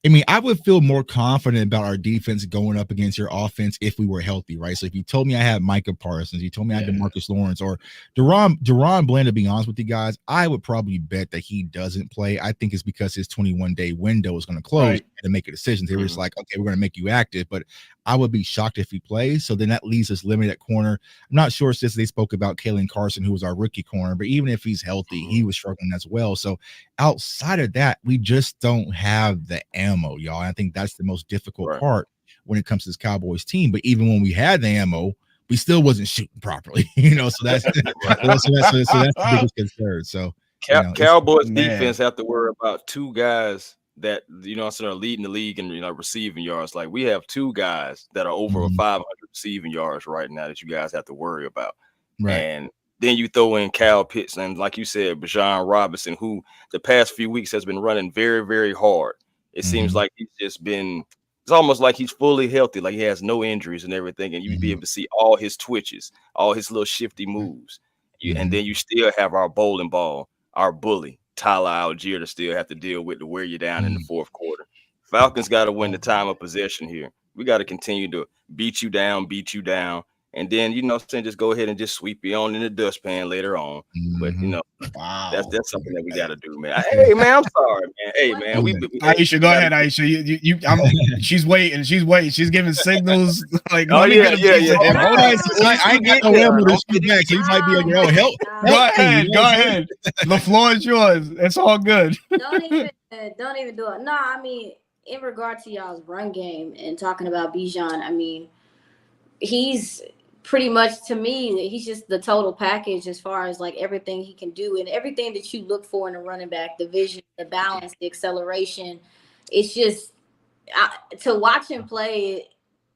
I mean, I would feel more confident about our defense going up against your offense if we were healthy, right? So if you told me I had Micah Parsons, you told me I had DeMarcus Lawrence or Deron Bland, to be honest with you guys, I would probably bet that he doesn't play. I think it's because his 21-day window is going to close to make a decision. They were just like, okay, we're going to make you active, but I would be shocked if he plays. So then that leaves us limited at corner. I'm not sure since they spoke about Kalen Carson, who was our rookie corner, but even if he's healthy, he was struggling as well. So outside of that, we just don't have the ammo, y'all. And I think that's the most difficult part when it comes to this Cowboys team. But even when we had the ammo, we still wasn't shooting properly, so that's so that's the biggest concern. So Cowboys defense have to worry about two guys that are leading the league in receiving yards. Like we have two guys that are over 500 receiving yards right now that you guys have to worry about. Right. And then you throw in Kyle Pitts and, like you said, Bijan Robinson, who the past few weeks has been running very, very hard. It seems like he's just been. It's almost like he's fully healthy, like he has no injuries and everything, and you'd be able to see all his twitches, all his little shifty moves. And then you still have our bowling ball, our bully, Tyler Algier, to still have to deal with to wear you down in the fourth quarter. Falcons got to win the time of possession here. We got to continue to beat you down, and then just go ahead and just sweep you on in the dustpan later on. But that's something that we got to do, man. Hey man, I'm sorry, man. Hey man, Aisha, go ahead, Aisha. She's waiting. She's giving signals. Like, yeah. I ain't got no Rambo to shoot back, so you might be on your own. Help. Go ahead. The floor is yours. It's all good. Don't even do it. No, I mean, in regard to y'all's run game and talking about Bijan, I mean, he's pretty much, to me, he's just the total package as far as like everything he can do and everything that you look for in a running back, the vision, the balance, the acceleration. It's just to watch him play,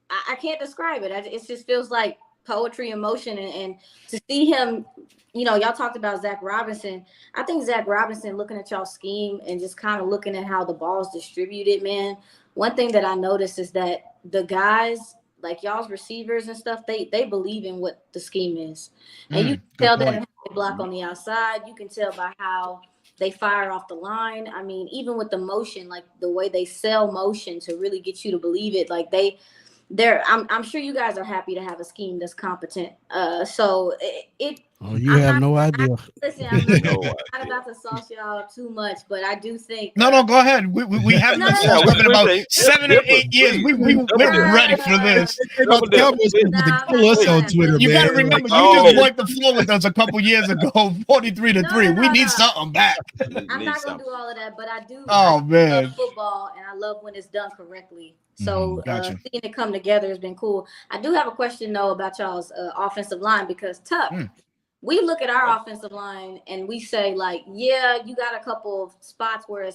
I can't describe it. It just feels like poetry in motion, and to see him, y'all talked about Zach Robinson. I think Zach Robinson, looking at y'all's scheme and just kind of looking at how the ball's distributed, man, one thing that I noticed is that the guys, like y'all's receivers and stuff, they believe in what the scheme is. And you can tell that how they block on the outside. You can tell by how they fire off the line. I mean, even with the motion, like the way they sell motion to really get you to believe it, like I'm sure you guys are happy to have a scheme that's competent. So you have no idea. Listen, I'm not about to sauce y'all too much, but I do think. No, go ahead. We have been talking about 7 or 8 years. We're ready for this. Kill us on Twitter, you got to remember, you just wiped the floor with us a couple years ago, 43-3. We need something back. I'm not gonna do all of that, but I do. Man, love football, and I love when it's done correctly. So seeing it come together has been cool. I do have a question though about y'all's offensive line, because we look at our offensive line and we say like, yeah, you got a couple of spots where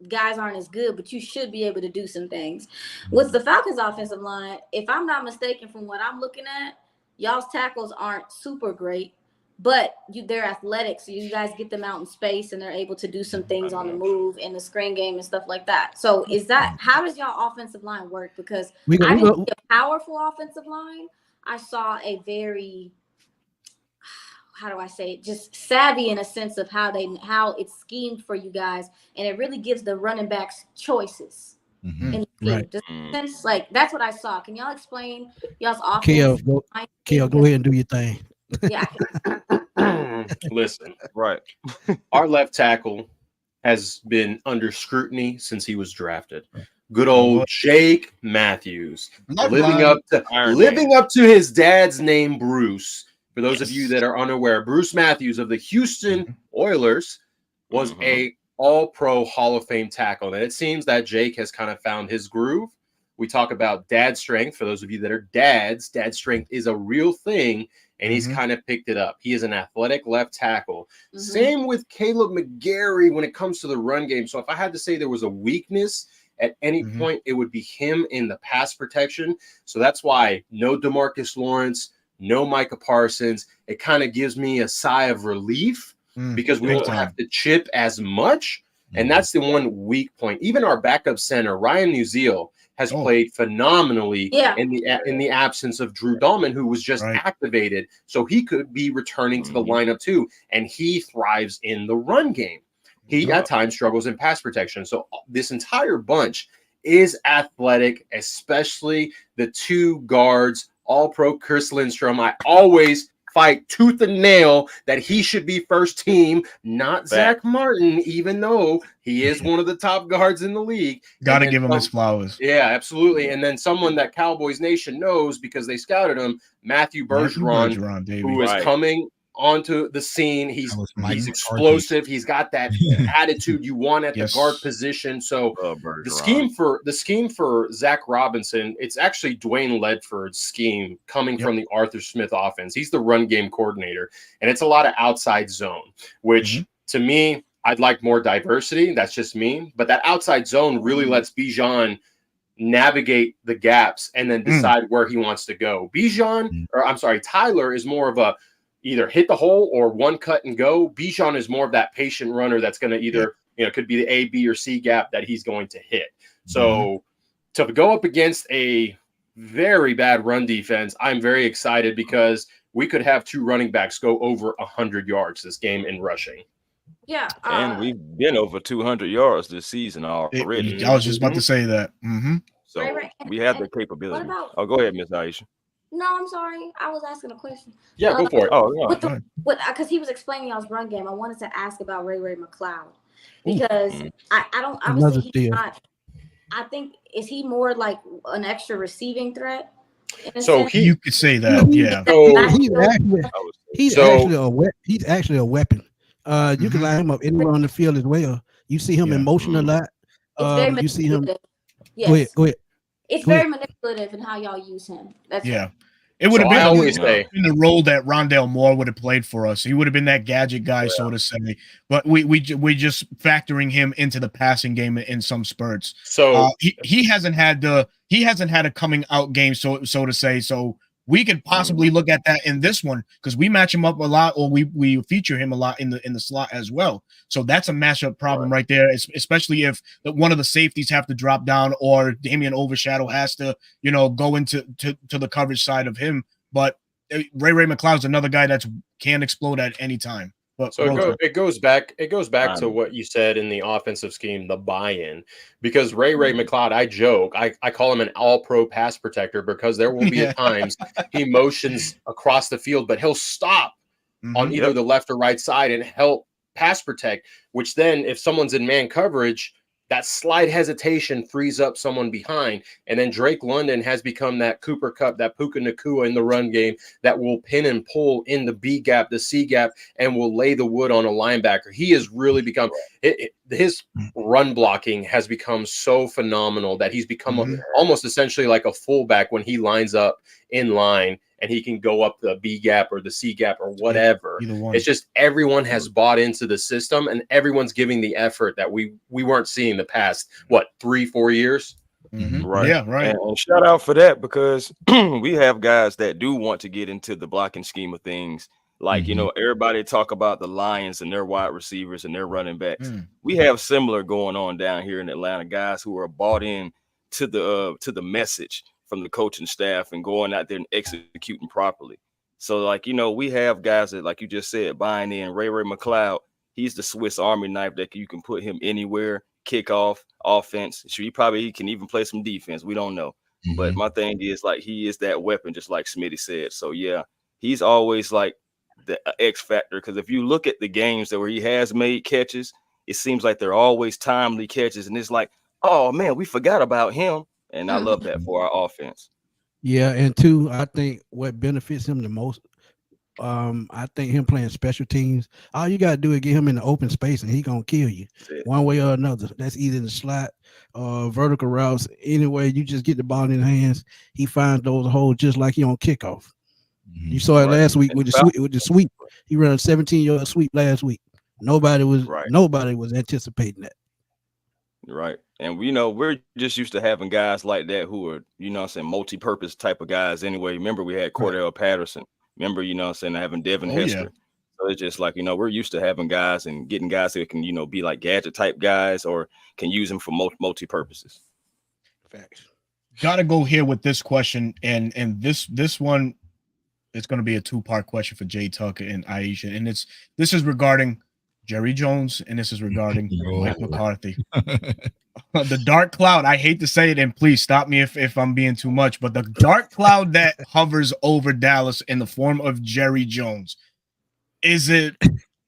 guys aren't as good, but you should be able to do some things. With the Falcons offensive line, if I'm not mistaken from what I'm looking at, y'all's tackles aren't super great, but they're athletic, so you guys get them out in space and they're able to do some things on the move in the screen game and stuff like that. So how does y'all offensive line work? Because I didn't see a powerful offensive line. I saw a very, how do I say it, just savvy in a sense of how it's schemed for you guys, and it really gives the running backs choices. In the right. Just sense, like that's what I saw. Can y'all explain y'all's offense? Kale, go ahead and do your thing. Yeah. Listen, right. Our left tackle has been under scrutiny since he was drafted. Good old Jake Matthews, living up to his dad's name, Bruce. For those of you that are unaware, Bruce Matthews of the Houston Oilers was a All-Pro Hall of Fame tackle. And it seems that Jake has kind of found his groove. We talk about dad strength. For those of you that are dads, dad strength is a real thing, and he's kind of picked it up. He is an athletic left tackle. Same with Caleb McGarry when it comes to the run game. So if I had to say there was a weakness at any point, it would be him in the pass protection. So that's why no DeMarcus Lawrence, no Micah Parsons. It kind of gives me a sigh of relief because we won't have to chip as much. And that's the one weak point. Even our backup center, Ryan Musial, has played phenomenally in the absence of Drew Dahlman, who was just activated. So he could be returning to the lineup too. And he thrives in the run game. He at times struggles in pass protection. So this entire bunch is athletic, especially the two guards, All-Pro Chris Lindstrom. I always fight tooth and nail that he should be first team, not Zach Martin, even though he is one of the top guards in the league. Got to give him his flowers. Yeah, absolutely. And then someone that Cowboys Nation knows because they scouted him, Matthew Bergeron, who is coming onto the scene. He's explosive. He's got that attitude you want at the guard position. So the scheme for Zach Robinson, it's actually Dwayne Ledford's scheme coming from the Arthur Smith offense. He's the run game coordinator, and it's a lot of outside zone, which to me, I'd like more diversity. That's just me. But that outside zone really lets Bijan navigate the gaps and then decide where he wants to go. Tyler is more of a either hit the hole or one cut and go. Bijan is more of that patient runner that's going to either, could be the A, B, or C gap that he's going to hit. So to go up against a very bad run defense, I'm very excited because we could have 2 running backs go over 100 yards this game in rushing. Yeah. And we've been over 200 yards this season already. I was just about to say that. So we have the capability. Go ahead, Miss Aisha. No, I'm sorry. I was asking a question. Yeah, go for it. Because he was explaining y'all's run game, I wanted to ask about Ray McCloud because I don't. Obviously, he's not. I think is he more like an extra receiving threat? So you could say that, yeah. He's actually a weapon. You can line him up anywhere on the field as well. You see him in motion a lot. You see him. Yes. Go ahead. It's very manipulative in how y'all use him. It would have been in the role that Rondale Moore would have played for us. He would have been that gadget guy, so to say. But we just factoring him into the passing game in some spurts. So he hasn't had a coming out game, so to say. So we could possibly look at that in this one because we match him up a lot, or we feature him a lot in the slot as well. So that's a matchup problem right there, especially if one of the safeties have to drop down or Damian Overshadow has to, go into the coverage side of him. But Ray McCloud's another guy that can explode at any time. But it goes back to what you said in the offensive scheme, the buy-in, because Ray McCloud, I joke, I call him an all-pro pass protector because there will be times he motions across the field, but he'll stop on either the left or right side and help pass protect, which then if someone's in man coverage, that slight hesitation frees up someone behind. And then Drake London has become that Cooper Kupp, that Puka Nacua in the run game that will pin and pull in the B gap, the C gap, and will lay the wood on a linebacker. He has really become his run blocking has become so phenomenal that he's become almost essentially like a fullback when he lines up in line and he can go up the B gap or the C gap or whatever. It's just everyone has bought into the system and everyone's giving the effort that we weren't seeing the past, 3-4 years? Right. Yeah, right. And shout out for that because we have guys that do want to get into the blocking scheme of things. Like, everybody talk about the Lions and their wide receivers and their running backs. We have similar going on down here in Atlanta, guys who are bought in to the message from the coaching staff and going out there and executing properly. So, we have guys that, like you just said, buying in. Ray McCloud, he's the Swiss Army knife that you can put him anywhere, kickoff, offense. He can even play some defense. We don't know. But my thing is, he is that weapon, just like Smitty said. So, yeah, he's always like the X factor because if you look at the games where he has made catches, it seems like they're always timely catches. And it's like, oh, man, we forgot about him. And I love that for our offense. Yeah, and two, I think what benefits him the most, I think him playing special teams, all you got to do is get him in the open space and he going to kill you one way or another. That's either the slot, vertical routes. Anyway, you just get the ball in his hands. He finds those holes just like he on kickoff. You saw it last week with the sweep. He ran a 17-yard sweep last week. Nobody was anticipating that. Right. And we're just used to having guys like that who are, multi-purpose type of guys anyway. Remember, we had Cordell Patterson. Remember, having Devin Hester. Yeah. So it's just like, we're used to having guys and getting guys that can, be like gadget type guys or can use them for multi-purposes. Facts. Got to go here with this question. And this one, it's going to be a 2-part question for Jay Tucker and Aisha. And this is regarding Jerry Jones, and this is regarding Mike McCarthy. The dark cloud, I hate to say it, and please stop me if I'm being too much, but the dark cloud that hovers over Dallas in the form of Jerry Jones, is it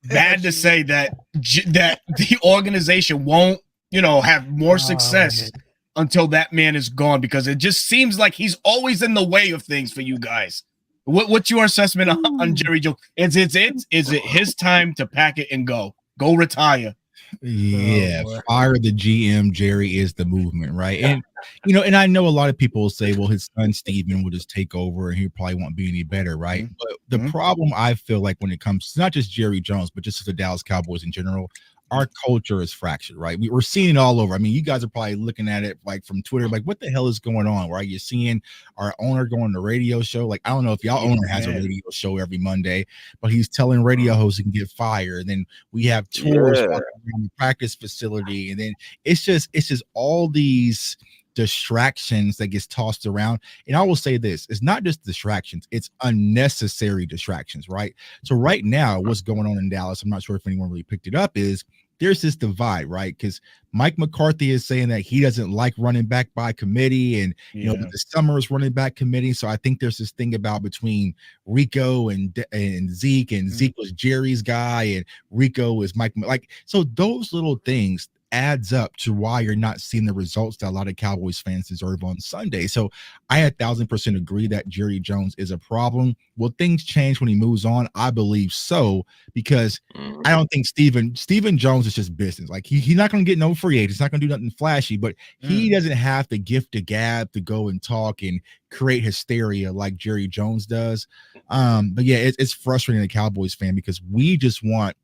bad to say that the organization won't, have more success until that man is gone? Because it just seems like he's always in the way of things for you guys. What's your assessment on Jerry Jones? Is it his time to pack it and go retire? Yeah, fire the GM. Jerry is the movement, right? And and I know a lot of people will say, well, his son Steven will just take over and he probably won't be any better, right? But the problem I feel like when it comes to not just Jerry Jones, but just the Dallas Cowboys in general, our culture is fractured, right? We're seeing it all over. I mean, you guys are probably looking at it like from Twitter, like what the hell is going on, right? You're seeing our owner going on the radio show. Like, I don't know if y'all owner has a radio show every Monday, but he's telling radio hosts he can get fired. And then we have tours around the practice facility. And then it's just all these distractions that gets tossed around. And I will say this, it's not just distractions, it's unnecessary distractions, right? So right now, what's going on in Dallas, I'm not sure if anyone really picked it up, is there's this divide, right? Because Mike McCarthy is saying that he doesn't like running back by committee, and the Summers running back committee. So I think there's this thing about between Rico and Zeke, and Zeke was Jerry's guy, and Rico is Mike. Like, so those little things adds up to why you're not seeing the results that a lot of Cowboys fans deserve on Sunday. So I 1,000% agree that Jerry Jones is a problem. Will things change when he moves on? I believe so, because I don't think Steven Jones is just business. Like, he's not going to get no free agent. He's not going to do nothing flashy, but he doesn't have the gift of gab to go and talk and create hysteria like Jerry Jones does. But yeah, it's frustrating as a Cowboys fan because we just want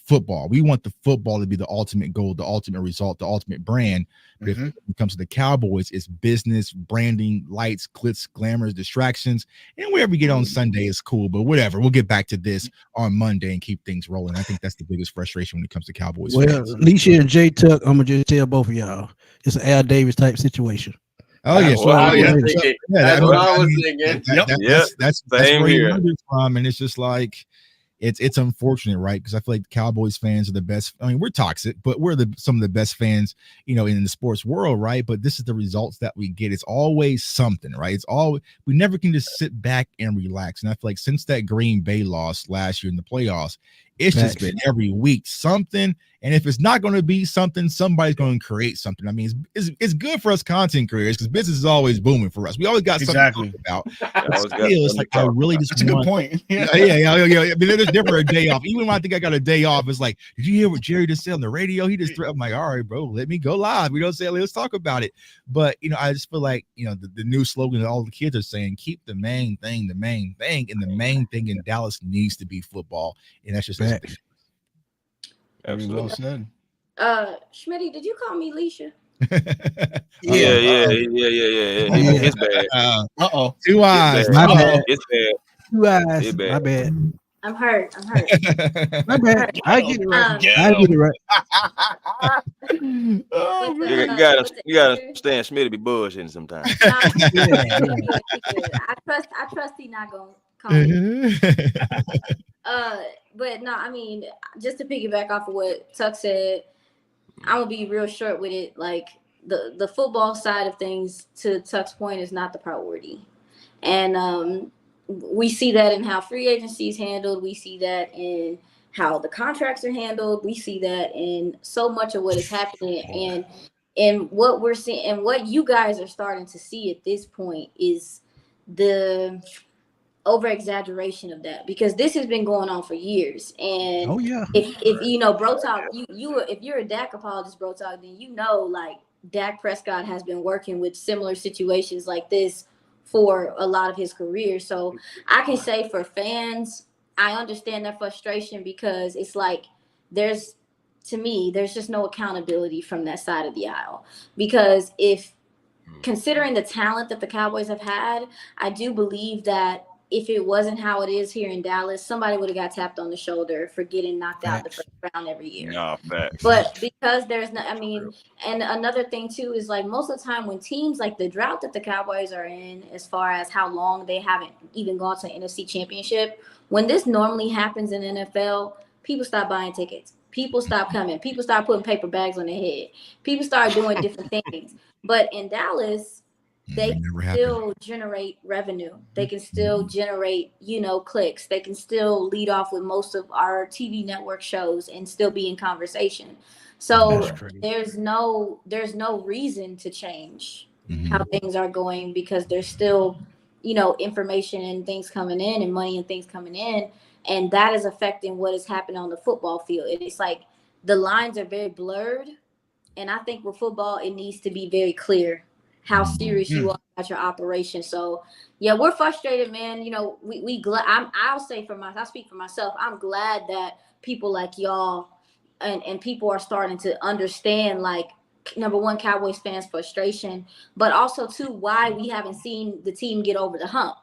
football. We want the football to be the ultimate goal, the ultimate result, the ultimate brand. But if it comes to the Cowboys, it's business, branding, lights, glitz, glamours, distractions, and wherever we get on Sunday is cool. But whatever, we'll get back to this on Monday and keep things rolling. I think that's the biggest frustration when it comes to Cowboys. Well, Leisha and Jay Tuck, I'm gonna just tell both of y'all, it's an Al Davis type situation. Oh yeah, that's what I was thinking. That's where he learned from, and it's just like. It's unfortunate, right? Because I feel like Cowboys fans are the best. I mean, we're toxic, but we're some of the best fans, in the sports world, right? But this is the results that we get. It's always something, right? We never can just sit back and relax. And I feel like since that Green Bay loss last year in the playoffs, it's just been every week something. And if it's not going to be something, somebody's going to create something. I mean, it's good for us content creators because business is always booming for us. We always got something to talk about. But still, it's like I really just. That's a good point. Yeah. I mean, there's never a day off. Even when I think I got a day off, it's like, did you hear what Jerry just said on the radio? He just I'm like, all right, bro, let me go live. We don't say let's talk about it. But I just feel like the new slogan that all the kids are saying: keep the main thing, and the main thing in Dallas needs to be football, and that's just. Absolutely well said. Schmitty, did you call me Leisha? Yeah. It's bad. 2 eyes. My bad. It's bad. 2 eyes. My bad. I'm hurt. My bad. I get it right. You gotta understand Schmitty be bullshitting sometimes. I trust he not gonna call me. But no, I mean, just to piggyback off of what Tuck said, I'm gonna be real short with it. Like the football side of things, to Tuck's point, is not the priority, and we see that in how free agency is handled. We see that in how the contracts are handled. We see that in so much of what is happening, and what we're seeing, and what you guys are starting to see at this point is the over exaggeration of that, because this has been going on for years. And if Bro Talk, if you're a Dak apologist, Bro Talk, then like Dak Prescott has been working with similar situations like this for a lot of his career. So I can say for fans, I understand their frustration, because it's like there's just no accountability from that side of the aisle. Because considering the talent that the Cowboys have had, I do believe that if it wasn't how it is here in Dallas, somebody would have got tapped on the shoulder for getting knocked out the first round every year. No, facts. But because there's no, and another thing too is like most of the time when teams, like the drought that the Cowboys are in, as far as how long they haven't even gone to an NFC Championship, when this normally happens in NFL, people stop buying tickets. People stop coming. People start putting paper bags on their head. People start doing different things. But in Dallas, they can still generate revenue. They can still generate, clicks. They can still lead off with most of our TV network shows and still be in conversation. So there's no reason to change how things are going, because there's still, information and things coming in and money and things coming in. And that is affecting what is happening on the football field. It's like the lines are very blurred. And I think with football, it needs to be very clear how serious you are about your operation. So, yeah, we're frustrated, man. We glad. I'll say I'll speak for myself. I'm glad that people like y'all and people are starting to understand, like, number one, Cowboys fans' frustration, but also too why we haven't seen the team get over the hump.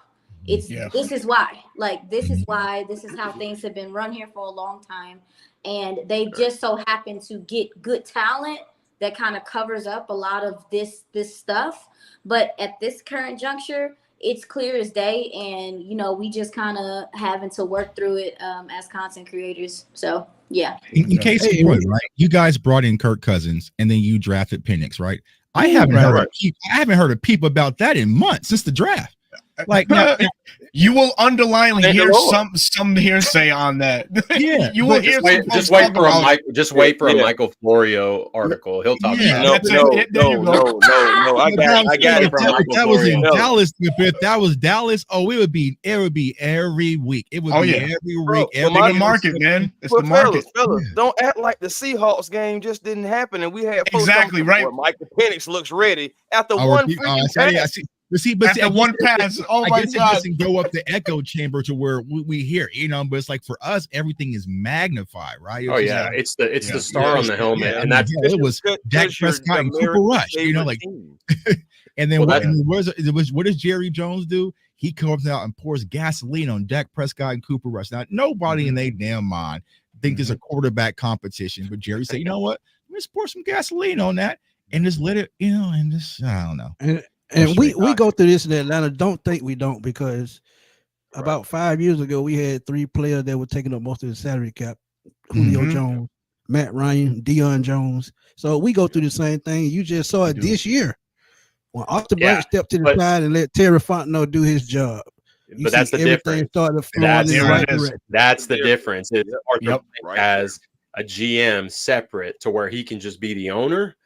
This is why. Like, this is why. This is how things have been run here for a long time, and they just so happen to get good talent that kind of covers up a lot of this stuff. But at this current juncture, it's clear as day, and we just kind of having to work through it as content creators. So yeah. In case of point, right? You guys brought in Kirk Cousins, and then you drafted Penix, right? I haven't heard a peep about that in months since the draft. Like, now, you will underline hear some hearsay on that. Yeah, you will hear. Just wait for a Michael Florio article. He'll talk about it. No. I got it from Michael That was Florio. in Dallas. If that was Dallas, it would be every week. It would be every week. The market, man. It's the market. Fellas, don't act like the Seahawks game just didn't happen, and we had exactly right. Michael Penix looks ready after one freaking pass. But one pass. Oh my God! It doesn't go up the echo chamber to where we hear, But it's like for us, everything is magnified, right? It's the star on the helmet, and it was Dak Prescott and Cooper Rush, And then what does Jerry Jones do? He comes out and pours gasoline on Dak Prescott and Cooper Rush. Now, nobody in their damn mind think there's a quarterback competition, but Jerry said, you know what? Let's pour some gasoline on that and just let it, and just I don't know. And we go through this in Atlanta. Don't think we don't, because about 5 years ago, we had 3 players that were taking up most of the salary cap. Julio Jones, Matt Ryan, Deion Jones. So we go through the same thing. You just saw it this year. When Austin Bryant stepped to the side and let Terry Fontenot do his job. But that's the difference. That's the difference. As a GM separate to where he can just be the owner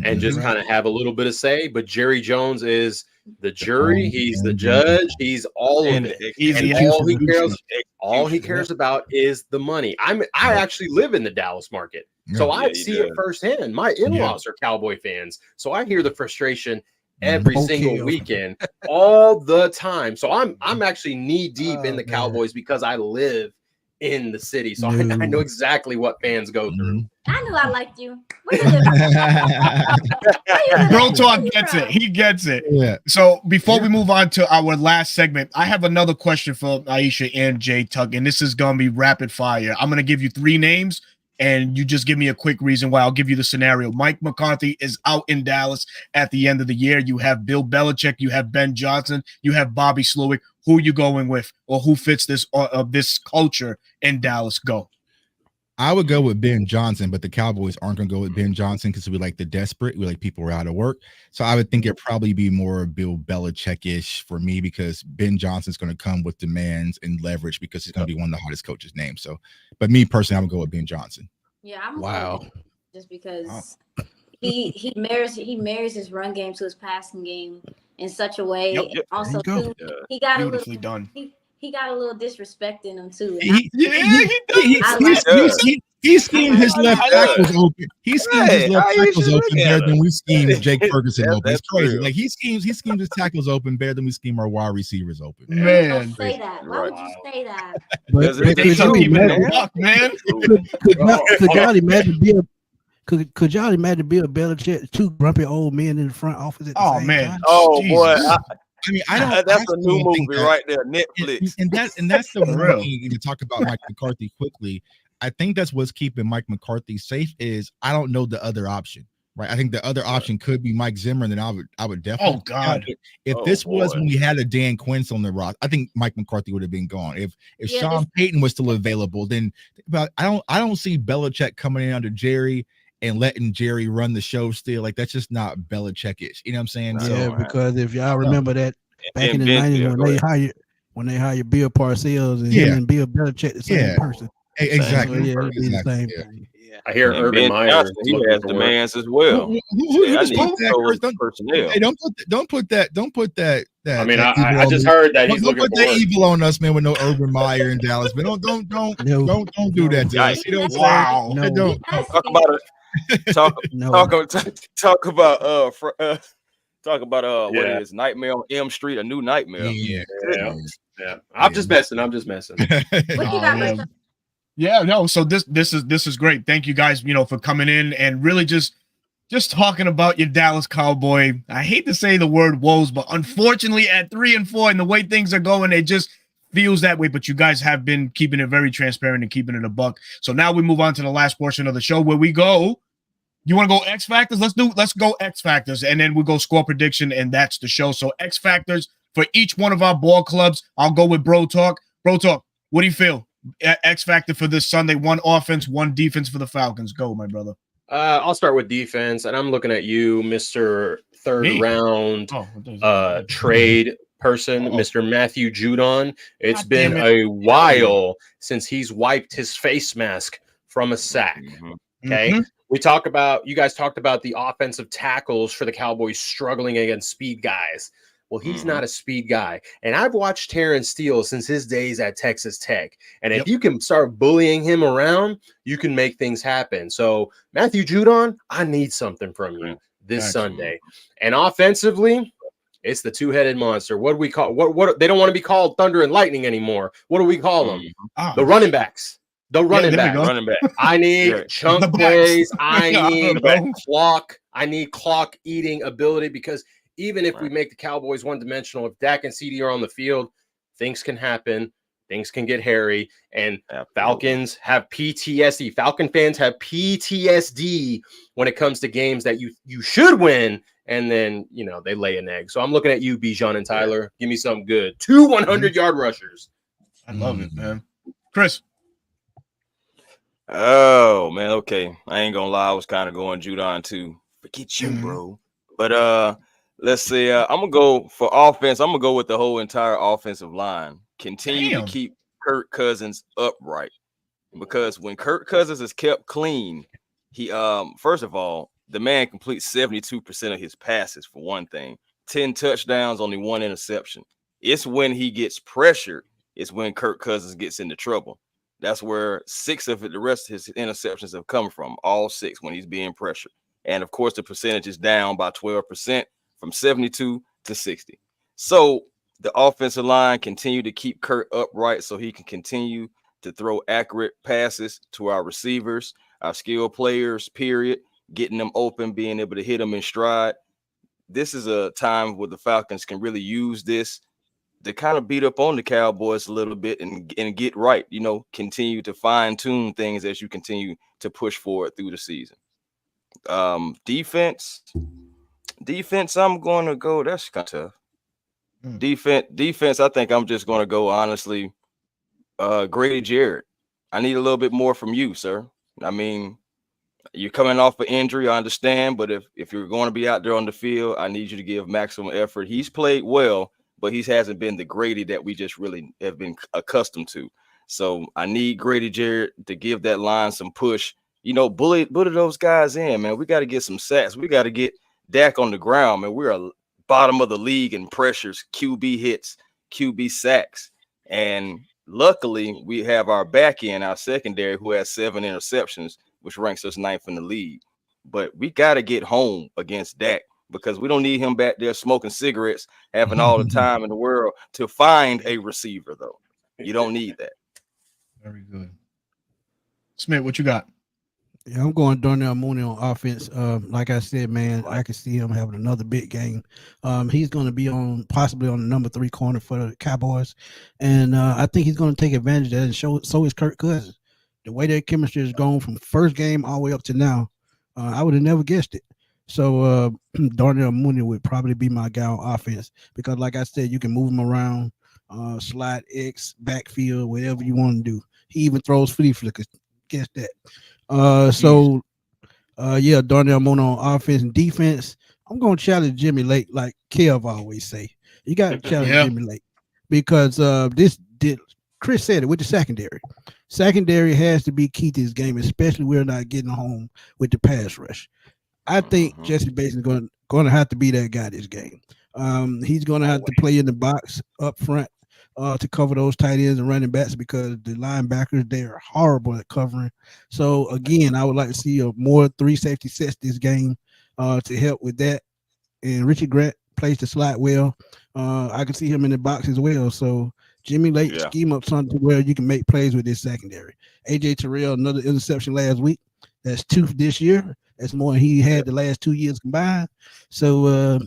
and just kind of have a little bit of say, but Jerry Jones is the jury, he's the judge, he's all of it. All he cares about is the money. I actually live in the Dallas market, so I see it firsthand. My in-laws are Cowboy fans, so I hear the frustration every single weekend, all the time. So I'm actually knee deep in the Cowboys because I live in the city, so I know exactly what fans go through. I knew I liked you. Bro Talk gets it. He gets it. Yeah. So before we move on to our last segment, I have another question for Aisha and Jay Tuck, and this is gonna be rapid fire. I'm gonna give you 3 names, and you just give me a quick reason why. I'll give you the scenario. Mike McCarthy is out in Dallas at the end of the year. You have Bill Belichick, you have Ben Johnson, you have Bobby Slowick. Who are you going with, or who fits this culture in Dallas? Go. I would go with Ben Johnson, but the Cowboys aren't going to go with Ben Johnson because we like the desperate. We like people are out of work. So I would think it'd probably be more Bill Belichick-ish for me, because Ben Johnson's going to come with demands and leverage because he's going to be one of the hottest coaches' names. So, but me personally, I would go with Ben Johnson. Yeah, just because he marries his run game to his passing game in such a way. Also, too, he got beautifully done. He got a little disrespect in him too. He schemed his left tackles open. He schemed his left tackles open better than we schemed Jake Ferguson open. It's crazy. Like he schemes his tackles open better than we scheme our wide receivers open. Man, don't say that. Why would you say that? Could y'all imagine Bill Belichick, 2 grumpy old men in the front office at the same time? Oh boy. I don't. That's a new movie right there, Netflix. And that's the real thing to talk about Mike McCarthy quickly. I think that's what's keeping Mike McCarthy safe is I don't know the other option, right? I think the other option could be Mike Zimmer, and then I would definitely. Oh God! If this was when we had a Dan Quince on the rock, I think Mike McCarthy would have been gone. If Sean Payton was still available, then I don't see Belichick coming in under Jerry and letting Jerry run the show still. Like, that's just not Belichick-ish. You know what I'm saying? Yeah, because if y'all remember that back in the 90s when they hired Bill Parcells and him and Bill Belichick, the same person. Exactly. So, the same thing. I hear And Urban Ben Meyer Johnson, he looking has for work. demands as well. Who I just need put that? personnel. Hey, don't put that. I mean, that evil I on just me. heard that he's Don't looking put for that work. evil on us, man. With no Urban Meyer in Dallas, man. Don't No. do that to us. You know what I'm saying? Wow. No. Don't. Talk about it. Talk No. talk about talk about what Yeah. it is, Nightmare on Elm Street, a new nightmare. Yeah. Yeah. I'm just messing. I'm just messing. What you got, yeah. Rachel? Yeah, no. So this is great. Thank you guys, for coming in and really just talking about your Dallas Cowboy. I hate to say the word woes, but unfortunately at 3-4 and the way things are going, it just feels that way. But you guys have been keeping it very transparent and keeping it a buck. So now we move on to the last portion of the show where we go. You want to go X Factors? Let's go X Factors, and then we go score prediction, and that's the show. So X Factors for each one of our ball clubs. I'll go with Bro Talk. Bro Talk, what do you feel? X Factor for this Sunday, 1 offense, 1 defense for the Falcons. Go, my brother. I'll start with defense, and I'm looking at you, Mr. Third round trade person, Mr. Matthew Judon. It's been a while since he's wiped his face mask from a sack. Okay. You guys talked about the offensive tackles for the Cowboys struggling against speed guys. Well, he's not a speed guy. And I've watched Terrence Steele since his days at Texas Tech. And if you can start bullying him around, you can make things happen. So, Matthew Judon, I need something from you this Sunday. And offensively, it's the two-headed monster. What do we call what they don't want to be called Thunder and Lightning anymore. What do we call them? The running backs. The running back. I need chunk plays. I need clock. I need clock eating ability, because even if we make the Cowboys one-dimensional, if Dak and CD are on the field, things can happen. Things can get hairy. And Falcons have PTSD. Falcon fans have PTSD when it comes to games that you should win, and then, they lay an egg. So I'm looking at you, Bijan and Tyler. Give me something good. 2 100-yard rushers. I love it, man. Chris. Oh, man, okay. I ain't gonna lie. I was kind of going Judon too. Forget you, bro. But let's see. I'm gonna go for offense. I'm gonna go with the whole entire offensive line. Continue to keep Kirk Cousins upright, because when Kirk Cousins is kept clean, he first of all, the man completes 72% of his passes, for one thing. 10 touchdowns, only 1 interception. It's when he gets pressured, it's when Kirk Cousins gets into trouble. That's where 6 of it, the rest of his interceptions have come from, all 6 when he's being pressured. And of course, the percentage is down by 12%. From 72 to 60. So the offensive line continue to keep Kurt upright so he can continue to throw accurate passes to our receivers, our skill players, period, getting them open, being able to hit them in stride. This is a time where the Falcons can really use this to kind of beat up on the Cowboys a little bit and get right, continue to fine tune things as you continue to push forward through the season. Defense, I'm going to go. That's kind of tough. Defense, I think I'm just going to go, honestly, Grady Jarrett. I need a little bit more from you, sir. I mean, you're coming off an injury, I understand, but if you're going to be out there on the field, I need you to give maximum effort. He's played well, but he hasn't been the Grady that we just really have been accustomed to. So I need Grady Jarrett to give that line some push. Bully those guys in, man. We got to get some sacks. We got to get Dak on the ground, man. We're a bottom of the league in pressures, QB hits, QB sacks. And luckily, we have our back end, our secondary, who has 7 interceptions, which ranks us 9th in the league. But we got to get home against Dak, because we don't need him back there smoking cigarettes, having all the time in the world to find a receiver, though. You don't need that. Very good. Smith, what you got? Yeah, I'm going Darnell Mooney on offense. Like I said, man, I can see him having another big game. He's going to be possibly on the number 3 corner for the Cowboys, and I think he's going to take advantage of that. And so is Kirk Cousins. The way their chemistry has gone from first game all the way up to now, I would have never guessed it. So Darnell Mooney would probably be my guy on offense, because, like I said, you can move him around, slide X, backfield, whatever you want to do. He even throws flea flickers. Guess that. Darnell Mooney on offense and defense. I'm going to challenge Jimmy Lake, like Kev always say. You got to challenge Jimmy Lake, because Chris said it with the secondary. Secondary has to be key to this game, especially we're not getting home with the pass rush. I think Jesse Bates is going to have to be that guy this game. He's going to have to play in the box up front to cover those tight ends and running backs because the linebackers, they are horrible at covering. So, again, I would like to see more 3 safety sets this game to help with that. And Richie Grant plays the slot well. I can see him in the box as well. So, Jimmy Lake scheme up something where you can make plays with this secondary. A.J. Terrell, another interception last week. That's 2 this year. That's more than he had the last 2 years combined. So,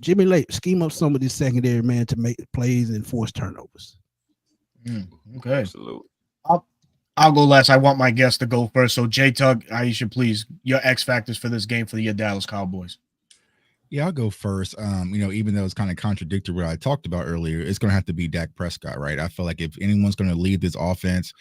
Jimmy Lake, scheme up some of this secondary, man, to make plays and force turnovers. Okay. Absolutely. I'll go last. I want my guest to go first. So, J-Tug, Aisha, please, your X factors for this game for the Dallas Cowboys. Yeah, I'll go first. Even though it's kind of contradictory what I talked about earlier, it's going to have to be Dak Prescott, right? I feel like if anyone's going to lead this offense,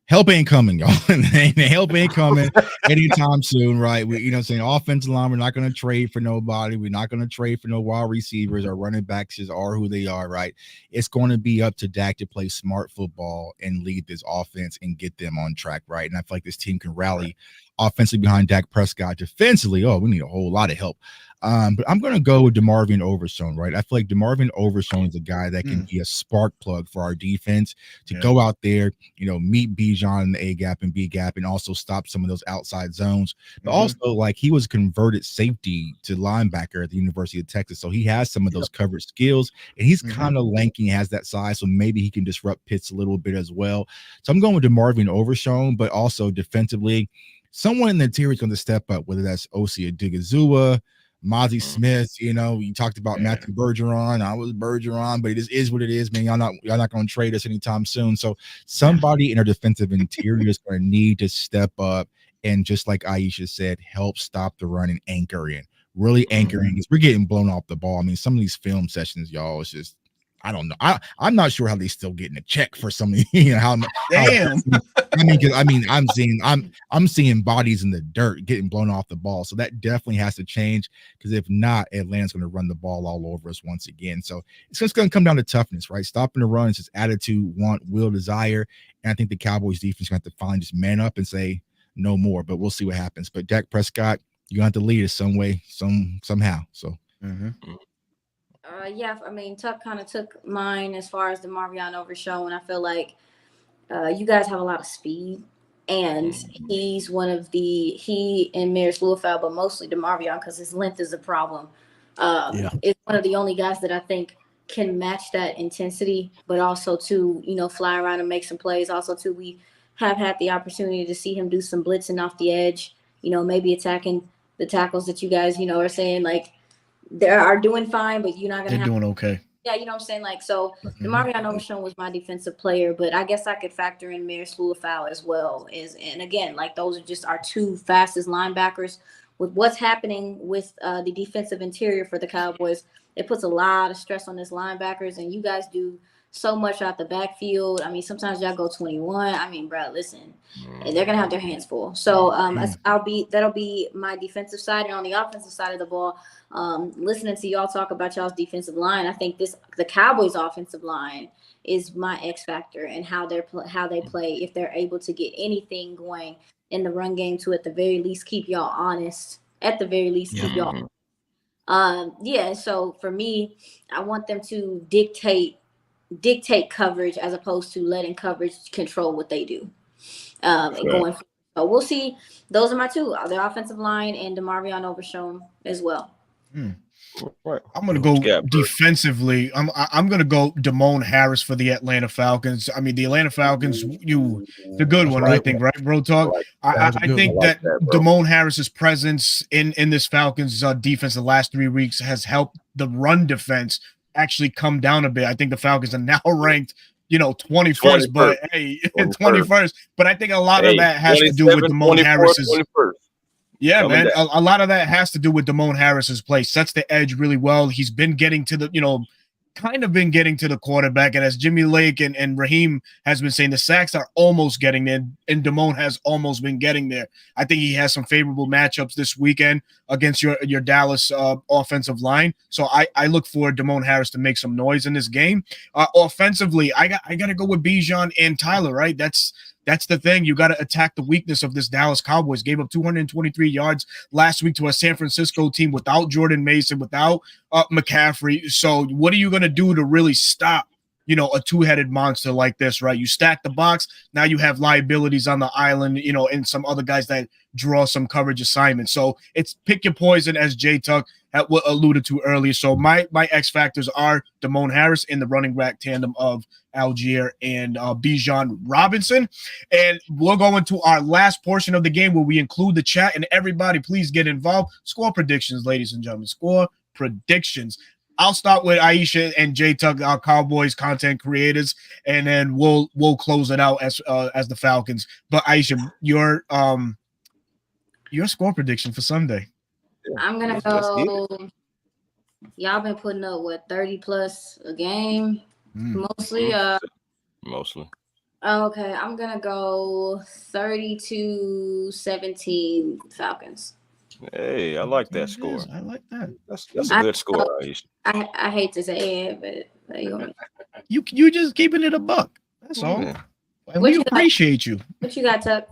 help ain't coming, y'all. Help ain't coming anytime soon, right? Saying offensive line, we're not going to trade for nobody. We're not going to trade for no wide receivers. Our running backs are who they are, right? It's going to be up to Dak to play smart football and lead this offense and get them on track, right? And I feel like this team can rally offensively behind Dak Prescott. Defensively, we need a whole lot of help. But I'm going to go with DeMarvion Overshown, right? I feel like DeMarvion Overshown is a guy that can be a spark plug for our defense to go out there, meet Bijan in the A gap and B gap and also stop some of those outside zones. But also, like, he was converted safety to linebacker at the University of Texas. So he has some of those coverage skills and he's kind of lanky, has that size. So maybe he can disrupt Pitts a little bit as well. So I'm going with DeMarvion Overshown, but also defensively, someone in the interior is going to step up, whether that's Osi Odigizua, Mozzie Smith, you talked about Matthew Bergeron. I was Bergeron, but it is what it is, man. Y'all not going to trade us anytime soon. So somebody in our defensive interior is going to need to step up and, just like Aisha said, help stop the run and anchor in. Really anchoring because we're getting blown off the ball. I mean, some of these film sessions, y'all, it's just, I don't know. I'm not sure how they still getting a check for some of how damn. I'm seeing bodies in the dirt getting blown off the ball. So that definitely has to change because if not, Atlanta's going to run the ball all over us once again. So it's just going to come down to toughness, right? Stopping the run is just attitude, want, will, desire. And I think the Cowboys defense is going to have to finally just man up and say no more, but we'll see what happens. But Dak Prescott, you're going to have to lead us some way, somehow. So. Tuck kind of took mine as far as the DeMarvion Overshown. I feel like you guys have a lot of speed, and he's one of he and Maris Lewifeld, but mostly DeMarvion because his length is a problem. It's one of the only guys that I think can match that intensity, but also to fly around and make some plays. Also, too, we have had the opportunity to see him do some blitzing off the edge. Maybe attacking the tackles that you guys are saying like. They are doing fine, but you're not going to They're doing okay. Yeah, you know what I'm saying? Like, so DeMarvion Overshown was my defensive player, but I guess I could factor in Maris Lewifeld as well. And again, like, those are just our 2 fastest linebackers. With what's happening with the defensive interior for the Cowboys, it puts a lot of stress on this linebackers, and you guys do so much out the backfield. I mean, sometimes y'all go 21. I mean, bro, listen, they're gonna have their hands full. So that'll be my defensive side, and on the offensive side of the ball, listening to y'all talk about y'all's defensive line, I think the Cowboys' offensive line is my X factor and how they play. If they're able to get anything going in the run game to at the very least keep y'all honest. At the very least, keep y'all. So for me, I want them to dictate coverage as opposed to letting coverage control what they do. Going so we'll see. Those are my 2, the offensive line and DeMarvion Overshown as well. Right. I'm going to go defensively. I'm going to go Damone Harris for the Atlanta Falcons. I mean, the Atlanta Falcons, the good one, I think, right, Bro Talk? I think that Damone Harris's presence in this Falcons defense the last 3 weeks has helped the run defense actually come down a bit. I think the Falcons are now ranked, 21st, but 21st. But I think a lot of that has to do with Damone Harris's. 21st. Yeah, man. A lot of that has to do with Damone Harris's play. Sets the edge really well. He's been getting to the, kind of been getting to the quarterback. And as Jimmy Lake and Raheem has been saying, the sacks are almost getting there, and Damone has almost been getting there. I think he has some favorable matchups this weekend against your Dallas offensive line. So I look for Damone Harris to make some noise in this game. Offensively, I got to go with Bijan and Tyler, right? That's the thing. You got to attack the weakness of this Dallas Cowboys. Gave up 223 yards last week to a San Francisco team without Jordan Mason, without McCaffrey. So what are you going to do to really stop, a two-headed monster like this, right? You stack the box. Now you have liabilities on the island, and some other guys that draw some coverage assignments. So it's pick your poison, as Jay Tuck alluded to earlier. So my X factors are Damone Harris in the running back tandem of Algier and Bijan Robinson. And we'll go into our last portion of the game where we include the chat, and everybody please get involved. Score predictions, ladies and gentlemen. Score predictions. I'll start with Aisha and Jay Tuck, our Cowboys content creators, and then we'll close it out as the Falcons. But Aisha, your score prediction for Sunday. I'm gonna go. Y'all been putting up 30 plus a game, mostly. Mostly. Okay, I'm gonna go 32-17 Falcons. Hey, I like that score. I like that. That's a good score, Aisha. I hate to say it, but you just keeping it a buck. That's all. Yeah. And we appreciate you. What you got, Tuck?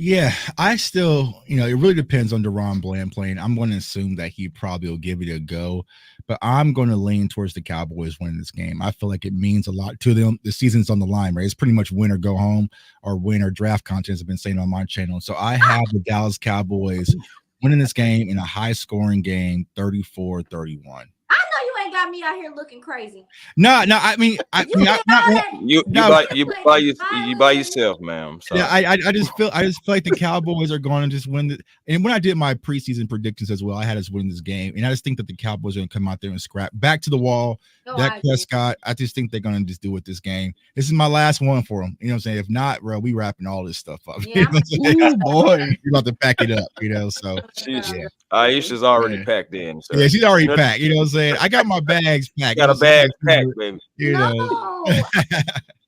Yeah, I still, it really depends on DeRon Bland playing. I'm going to assume that he probably will give it a go, but I'm going to lean towards the Cowboys winning this game. I feel like it means a lot to them. The season's on the line, right? It's pretty much win or go home, or win or draft content, as I've been saying on my channel. So I have the Dallas Cowboys winning this game in a high-scoring game, 34-31. Got me out here looking crazy. No. I mean, you by yourself, ma'am. Yeah, I just feel like the Cowboys are going to just win the. And when I did my preseason predictions as well, I had us winning this game, and I just think that the Cowboys are going to come out there and scrap back to the wall. Dak Prescott, I just think they're going to just do it this game. This is my last one for them. You know what I'm saying? If not, bro, we wrapping all this stuff up. Yeah. Oh boy, we're about to pack it up. So Aisha's already packed in. So. Yeah, she's already packed. You know what I'm saying? I got my bags packed. Got a bag packed, baby.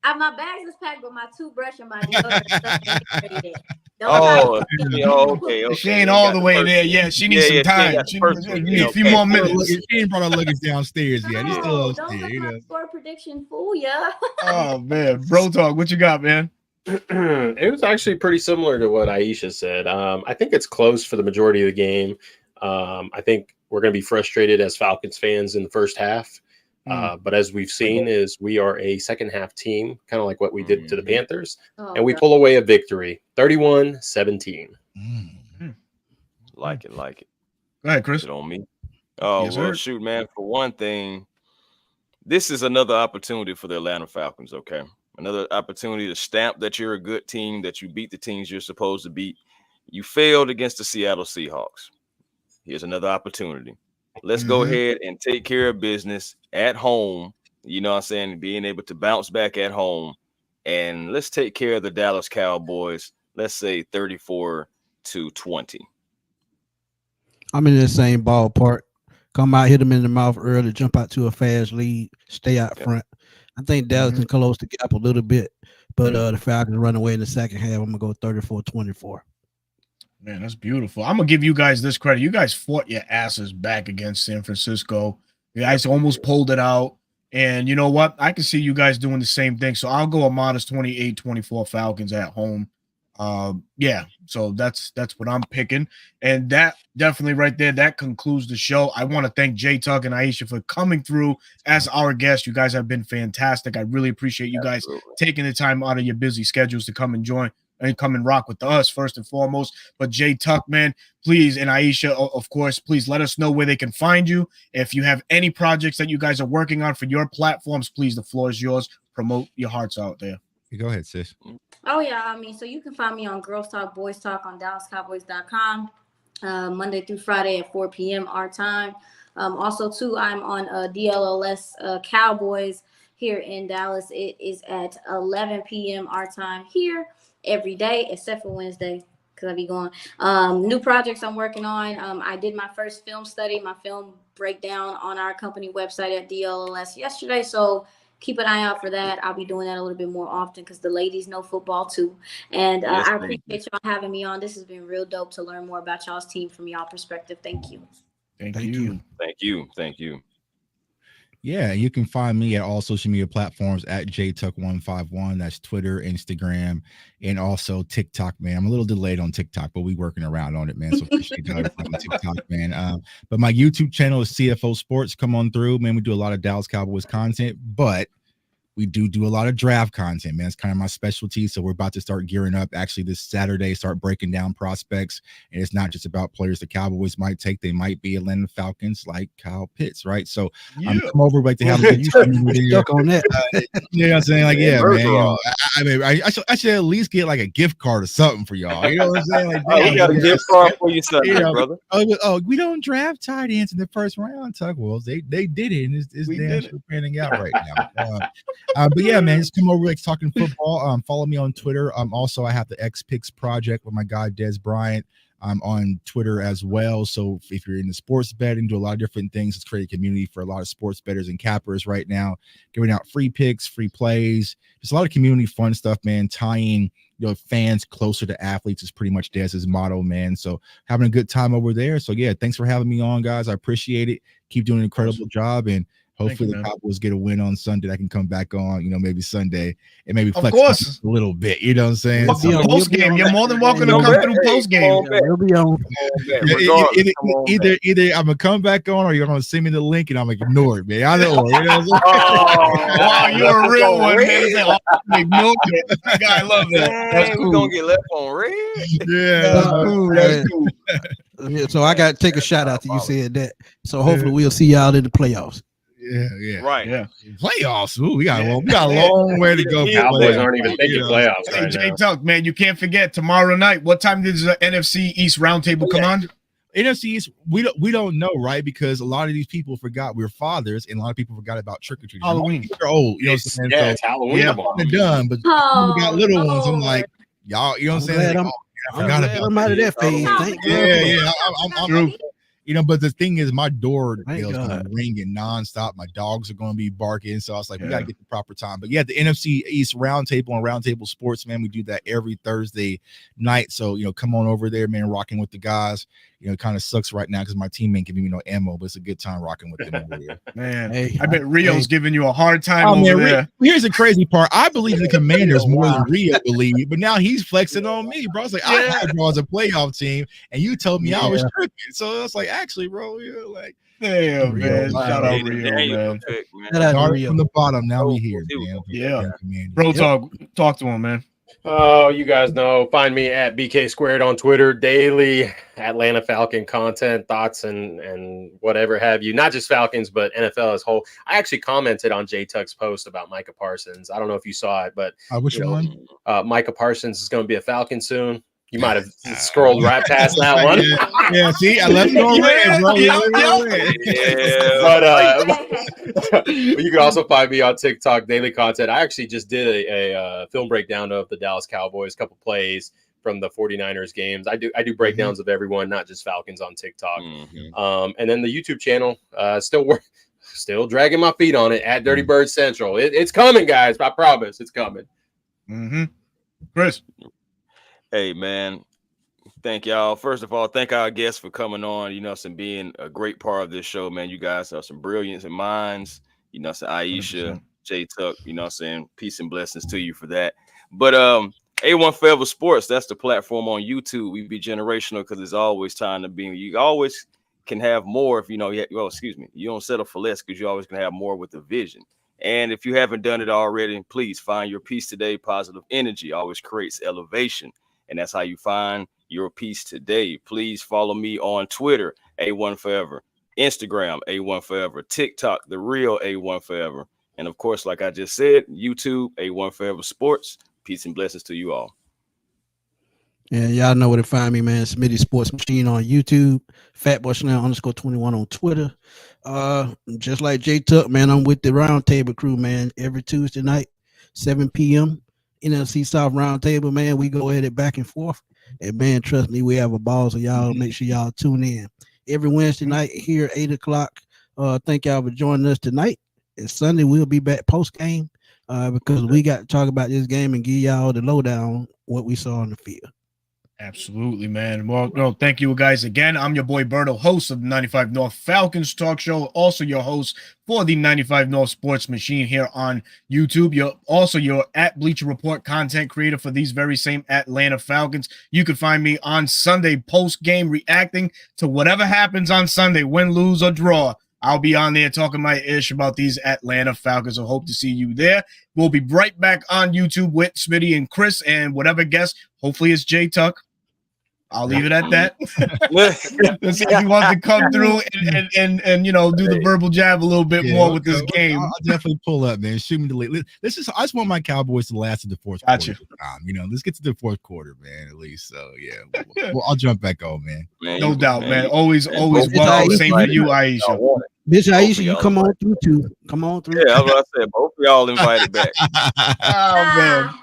My bags is packed, but my toothbrush and my deodorant. Okay. She ain't all the way there yet. She needs some time. She needs a few more minutes. She ain't brought her luggage downstairs yet. He's still upstairs. Don't let my score prediction fool ya. Oh man, bro talk. What you got, man? It was actually pretty similar to what Aisha said. I think it's close for the majority of the game. I think we're going to be frustrated as Falcons fans in the first half. But as we've seen, is we are a second half team, kind of like what we did to the Panthers, and we pull away a victory, 31-17. Like it. Go ahead, Chris. On me. Oh, yes, well, shoot, man. For one thing, this is another opportunity for the Atlanta Falcons. Okay, another opportunity to stamp that you're a good team, that you beat the teams you're supposed to beat. You failed against the Seattle Seahawks. Here's another opportunity. Let's go ahead and take care of business at home. You know what I'm saying? Being able to bounce back at home. And let's take care of the Dallas Cowboys. Let's say 34-20. I'm in the same ballpark. Come out, hit them in the mouth early, jump out to a fast lead, stay out front. I think Dallas can close the gap a little bit, but the Falcons run away in the second half. I'm going to go 34-24. Man, that's beautiful. I'm going to give you guys this credit. You guys fought your asses back against San Francisco. You guys almost pulled it out. And you know what? I can see you guys doing the same thing. So I'll go a modest 28-24 Falcons at home. Yeah, so that's what I'm picking. And that definitely right there, that concludes the show. I want to thank Jay Tuck and Aisha for coming through as our guests. You guys have been fantastic. I really appreciate you guys taking the time out of your busy schedules to come and join and come and rock with us first and foremost. But Jay Tuck, man, please, and Aisha, of course, please let us know where they can find you. If you have any projects that you guys are working on for your platforms, please, the floor is yours. Promote your hearts out there. Go ahead, sis. Oh, yeah. So you can find me on Girls Talk, Boys Talk on DallasCowboys.com, Monday through Friday at 4 p.m. our time. Also, too, I'm on DLLS Cowboys here in Dallas. It is at 11 p.m. our time here every day, except for Wednesday, because I be going. New projects I'm working on. I did my first film study, my film breakdown on our company website at DLLS yesterday. So keep an eye out for that. I'll be doing that a little bit more often because the ladies know football too. And Yes, I thank appreciate y'all having me on. This has been real dope to learn more about y'all's team from y'all perspective. Thank you. Thank you. Thank you. Thank you. Yeah, you can find me at all social media platforms at JTuck151. That's Twitter, Instagram, and also TikTok, man. I'm a little delayed on TikTok, but we working around on it, man. So appreciate y'all on TikTok, man. But my YouTube channel is CFO Sports. Come on through, man. We do a lot of Dallas Cowboys content, but we do a lot of draft content, man. It's kind of my specialty. So we're about to start gearing up actually this Saturday, start breaking down prospects. And it's not just about players the Cowboys might take. They might be Atlanta Falcons like Kyle Pitts, right? So I'm come over, like to have a stuck on that. You know what I'm saying? Like, yeah, man. You know, I mean, I should at least get like a gift card or something for y'all. You know what I'm saying? Like, we got a gift card for you, Sunday, brother. Oh, we don't draft tight ends in the first round, Tuck. Well, they did it, and it's damn sure panning out right now. But yeah, man, just come over, like talking football. Follow me on Twitter. Also, I have the X Picks project with my guy Des Bryant. I'm on Twitter as well. So if you're into sports betting, do a lot of different things. It's create a community for a lot of sports bettors and cappers right now, giving out free picks, free plays. There's a lot of community fun stuff, man. Tying fans closer to athletes is pretty much Des's motto, man. So having a good time over there. So yeah, thanks for having me on, guys. I appreciate it. Keep doing an incredible job, and hopefully the Cowboys get a win on Sunday. I can come back on, maybe Sunday and maybe flex a little bit. You know what I'm saying? Post game, you're more than welcome to come through post game. We'll be on. Either I'm gonna come back on, or you're gonna send me the link and I'm gonna ignore it, man. I know. Wow, you're a real one, man. Ignore it. I love that. That's cool. We're gonna get left on red. Yeah, that's cool. Yeah, so I got to take a shout out to you said that. So hopefully we'll see y'all in the playoffs. Yeah. Right. Yeah. Playoffs. Ooh, we got a long way to go. Cowboys aren't even thinking playoffs. Hey, Jay Tuck, man, you can't forget tomorrow night. What time does the NFC East roundtable come on? NFC East, we don't know, right? Because a lot of these people forgot we're fathers, and a lot of people forgot about trick or treat. Halloween. They're old, you know what I'm saying? Yeah, it's Halloween. Yeah, they're done, but we got little ones. I'm like, y'all, you know what I'm saying? I forgot about I'm out of that phase. I'm but the thing is, my door is going to be ringing nonstop. My dogs are going to be barking. So I was like, we got to get the proper time. But yeah, the NFC East roundtable on Roundtable Sports, man, we do that every Thursday night. So, come on over there, man, rocking with the guys. It kind of sucks right now because my team ain't giving me no ammo, but it's a good time rocking with them over there. Man, I bet Rio's giving you a hard time over there. Here's the crazy part. I believe in the Commanders more than Rio believe, but now he's flexing on me, bro. It's like, I had y'all as a playoff team, and you told me I was tripping. So it's like, actually, bro, you're like, damn, man. Shout out Rio, man. Started from the bottom, now we here, man. Yeah. Bro, talk to him, man. Oh, you guys know. Find me at BK Squared on Twitter. Daily Atlanta Falcon content, thoughts, and whatever have you. Not just Falcons, but NFL as a whole. I actually commented on J Tuck's post about Micah Parsons. I don't know if you saw it, but Micah Parsons is going to be a Falcon soon. You might have scrolled right past that one. Yeah, see, I left you on red, bro. But you can also find me on TikTok, daily content. I actually just did a film breakdown of the Dallas Cowboys, couple plays from the 49ers games. I do breakdowns of everyone, not just Falcons, on TikTok. And then the YouTube channel, still dragging my feet on it at Dirty Bird Central. It's coming, guys. I promise it's coming. Chris. Hey, man, thank y'all. First of all, thank our guests for coming on, and being a great part of this show, man. You guys have some brilliance in minds, Aisha, J Tuck, peace and blessings to you for that. But A1 Forever Sports, that's the platform on YouTube. We be generational because there's always time to be. You always can have more if you don't settle for less because you always can have more with the vision. And if you haven't done it already, please find your peace today. Positive energy always creates elevation. And that's how you find your peace today. Please follow me on Twitter, A1 Forever, Instagram, A1 Forever, TikTok, The Real A1 Forever. And of course, like I just said, YouTube, A1 Forever Sports. Peace and blessings to you all. And y'all know where to find me, man. Smitty Sports Machine on YouTube, Fatboy_21 on Twitter. Just like J Tuck, man, I'm with the Roundtable crew, man, every Tuesday night, 7 p.m. NFC South Roundtable, man. We go at it back and forth. And man, trust me, we have a ball. So y'all make sure y'all tune in every Wednesday night here at 8:00. Thank y'all for joining us tonight. And Sunday we'll be back post game because we got to talk about this game and give y'all the lowdown what we saw on the field. Absolutely, man. Well, no, thank you guys again. I'm your boy Berto, host of the 95 North Falcons talk show, also your host for the 95 North Sports Machine here on YouTube. You're also your at Bleacher Report content creator for these very same Atlanta Falcons. You can find me on Sunday post-game reacting to whatever happens on Sunday, win, lose, or draw. I'll be on there talking my ish about these Atlanta Falcons. I hope to see you there. We'll be right back on YouTube with Smitty and Chris and whatever guest. Hopefully it's Jay Tuck. I'll leave it at that. Let's see if he wants to come through and you know, do the verbal jab a little bit more with this game. I'll definitely pull up, man. Shoot me the late. I just want my Cowboys to last to the fourth quarter. You know, let's get to the fourth quarter, man, at least. So yeah, well, I'll jump back on, man. No doubt, man. Always welcome. Same for you, Aisha. Miss Aisha, you come on through too. Come on through. Yeah, that's what I said. Both of y'all invited back. Oh man.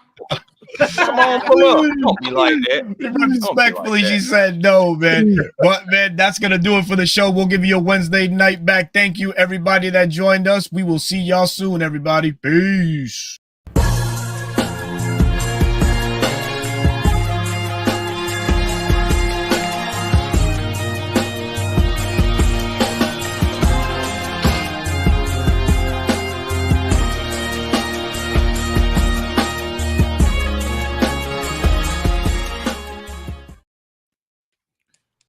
Come on, pull up. Don't be like that. Respectfully, she said no, man. But man, that's gonna do it for the show. We'll give you a Wednesday night back. Thank you, everybody that joined us. We will see y'all soon, everybody. Peace.